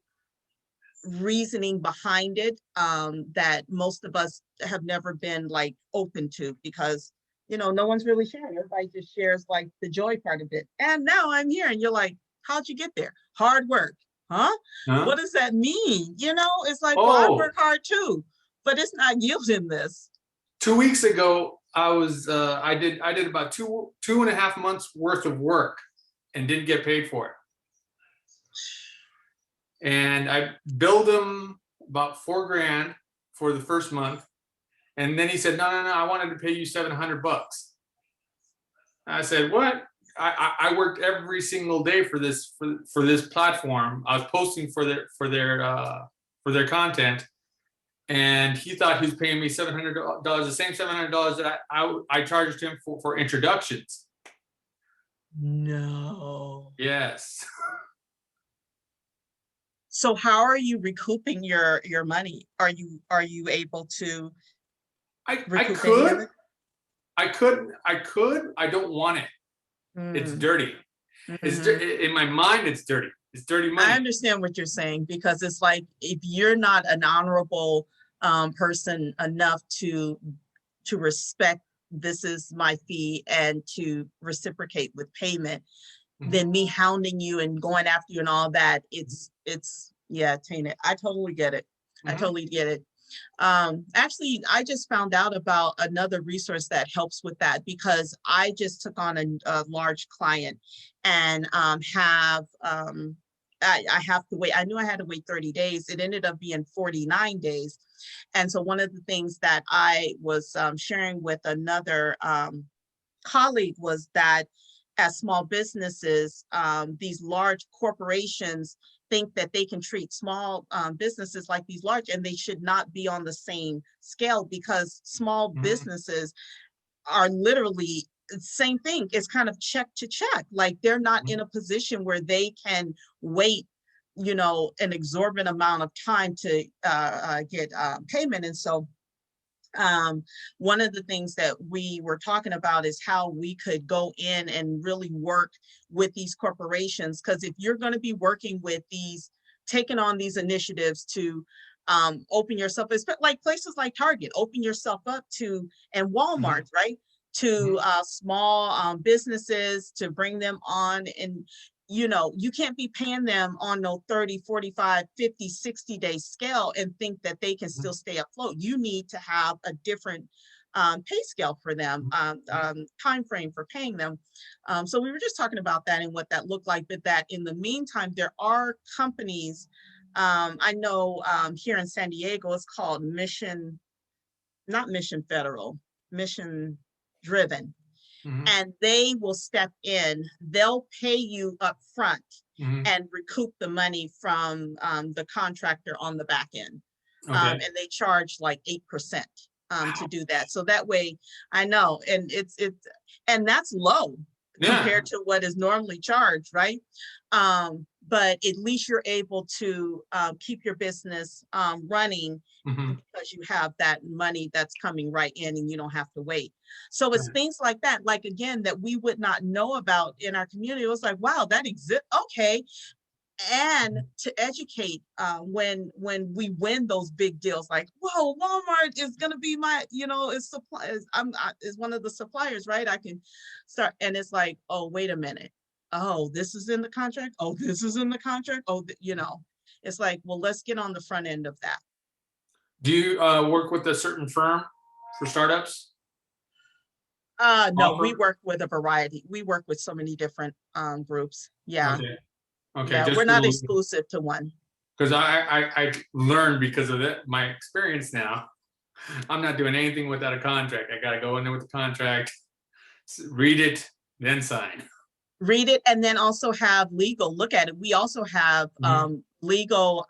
reasoning behind it that most of us have never been like open to, because no one's really sharing. Everybody just shares like the joy part of it. And now I'm here, and you're like, how'd you get there? Hard work. Huh? What does that mean? It's like, well, I work hard too, but it's not yielding this. 2 weeks ago, I did about two and a half months worth of work and didn't get paid for it. And I billed him about $4,000 for the first month. And then he said, no, I wanted to pay you $700. I said, what? I worked every single day for this platform. I was posting for their content, and he thought he was paying me $700, the same $700 that I charged him for introductions. No. Yes. So how are you recouping your money? Are you able to recoup any of it? I could. I don't want it. It's dirty. It's in my mind. It's dirty. It's dirty money. I understand what you're saying, because it's like, if you're not an honorable person enough to respect, this is my fee, and to reciprocate with payment, then me hounding you and going after you and all that, it's yeah, tainted. I totally get it. I totally get it. Actually, I just found out about another resource that helps with that, because I just took on a large client, and I have to wait. I knew I had to wait 30 days. It ended up being 49 days. And so one of the things that I was sharing with another colleague was that as small businesses, these large corporations think that they can treat small businesses like these large, and they should not be on the same scale, because small businesses are literally the same thing. It's kind of check to check. Like, they're not in a position where they can wait, an exorbitant amount of time to get payment. And so one of the things that we were talking about is how we could go in and really work with these corporations. Because if you're going to be working with taking on these initiatives to open yourself, like places like Target, open yourself up to, and Walmart, right? To small businesses, to bring them on. And you can't be paying them on no 30, 45, 50, 60-day scale and think that they can still stay afloat. You need to have a different pay scale for them, time frame for paying them. So we were just talking about that and what that looked like, but that in the meantime, there are companies, I know here in San Diego, it's called not Mission Federal, Mission Driven. And they will step in, they'll pay you up front and recoup the money from the contractor on the back end. And they charge like 8% to do that. So that way, I know, and and that's low compared to what is normally charged, right? But at least you're able to keep your business running because you have that money that's coming right in, and you don't have to wait. So it's things like that, like, again, that we would not know about in our community. It was like, wow, that exists. Okay. And to educate when we win those big deals, like, whoa, Walmart is going to be my, is one of the suppliers, right? I can start. And it's like, oh, wait a minute. Oh, this is in the contract. Oh, this is in the contract. Oh, it's like, well, let's get on the front end of that. Do you work with a certain firm for startups? No, we work with a variety. We work with so many different groups. Yeah. Okay. Yeah, we're not exclusive to one. Because I learned, because of my experience now, I'm not doing anything without a contract. I got to go in there with the contract, read it, then sign. Read it, and then also have legal look at it. We also have legal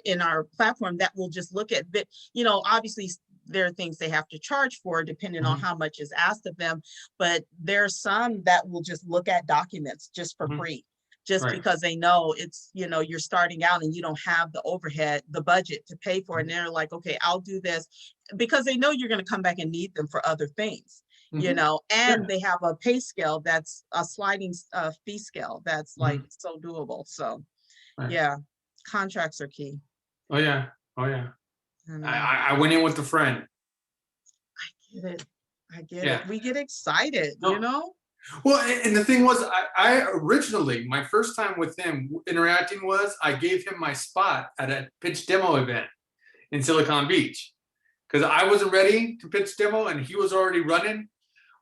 in our platform that will just look at it. Obviously there are things they have to charge for depending on how much is asked of them, but there's some that will just look at documents just for free, just because they know it's, you're starting out and you don't have the overhead, the budget to pay for it. And they're like, okay, I'll do this, because they know you're going to come back and need them for other things. And they have a pay scale that's a sliding fee scale that's like so doable. So yeah, contracts are key. Oh yeah. I went in with a friend. I get it. We get excited, Well, and the thing was, I originally, my first time with him interacting was, I gave him my spot at a pitch demo event in Silicon Beach, because I wasn't ready to pitch demo, and he was already running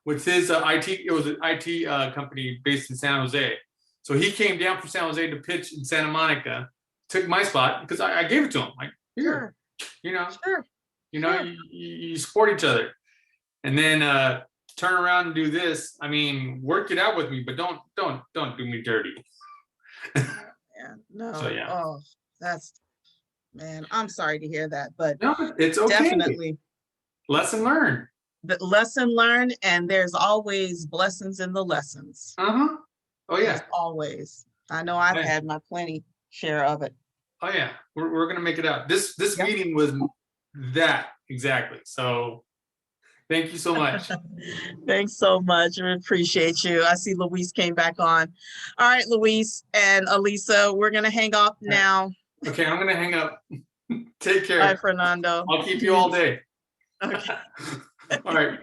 with his IT. It was an IT company based in San Jose. So he came down from San Jose to pitch in Santa Monica, took my spot because I gave it to him. Like, here, you support each other. And then turn around and do this, I mean, work it out with me, but don't do me dirty. Yeah, no. So, yeah. Oh, that's, man, I'm sorry to hear that, but No, it's okay. definitely Lesson learned. the lesson learned, and there's always blessings in the lessons. Uh-huh. Oh, yeah. There's always. I know I've had my plenty share of it. Oh, yeah. We're gonna make it out. This meeting was that exactly. So thank you so much. Thanks so much. We appreciate you. I see Luis came back on. All right, Luis and Elisa, we're going to hang off now. Okay, I'm going to hang up. Take care. Bye, Fernando. I'll keep you all day. Okay. All right.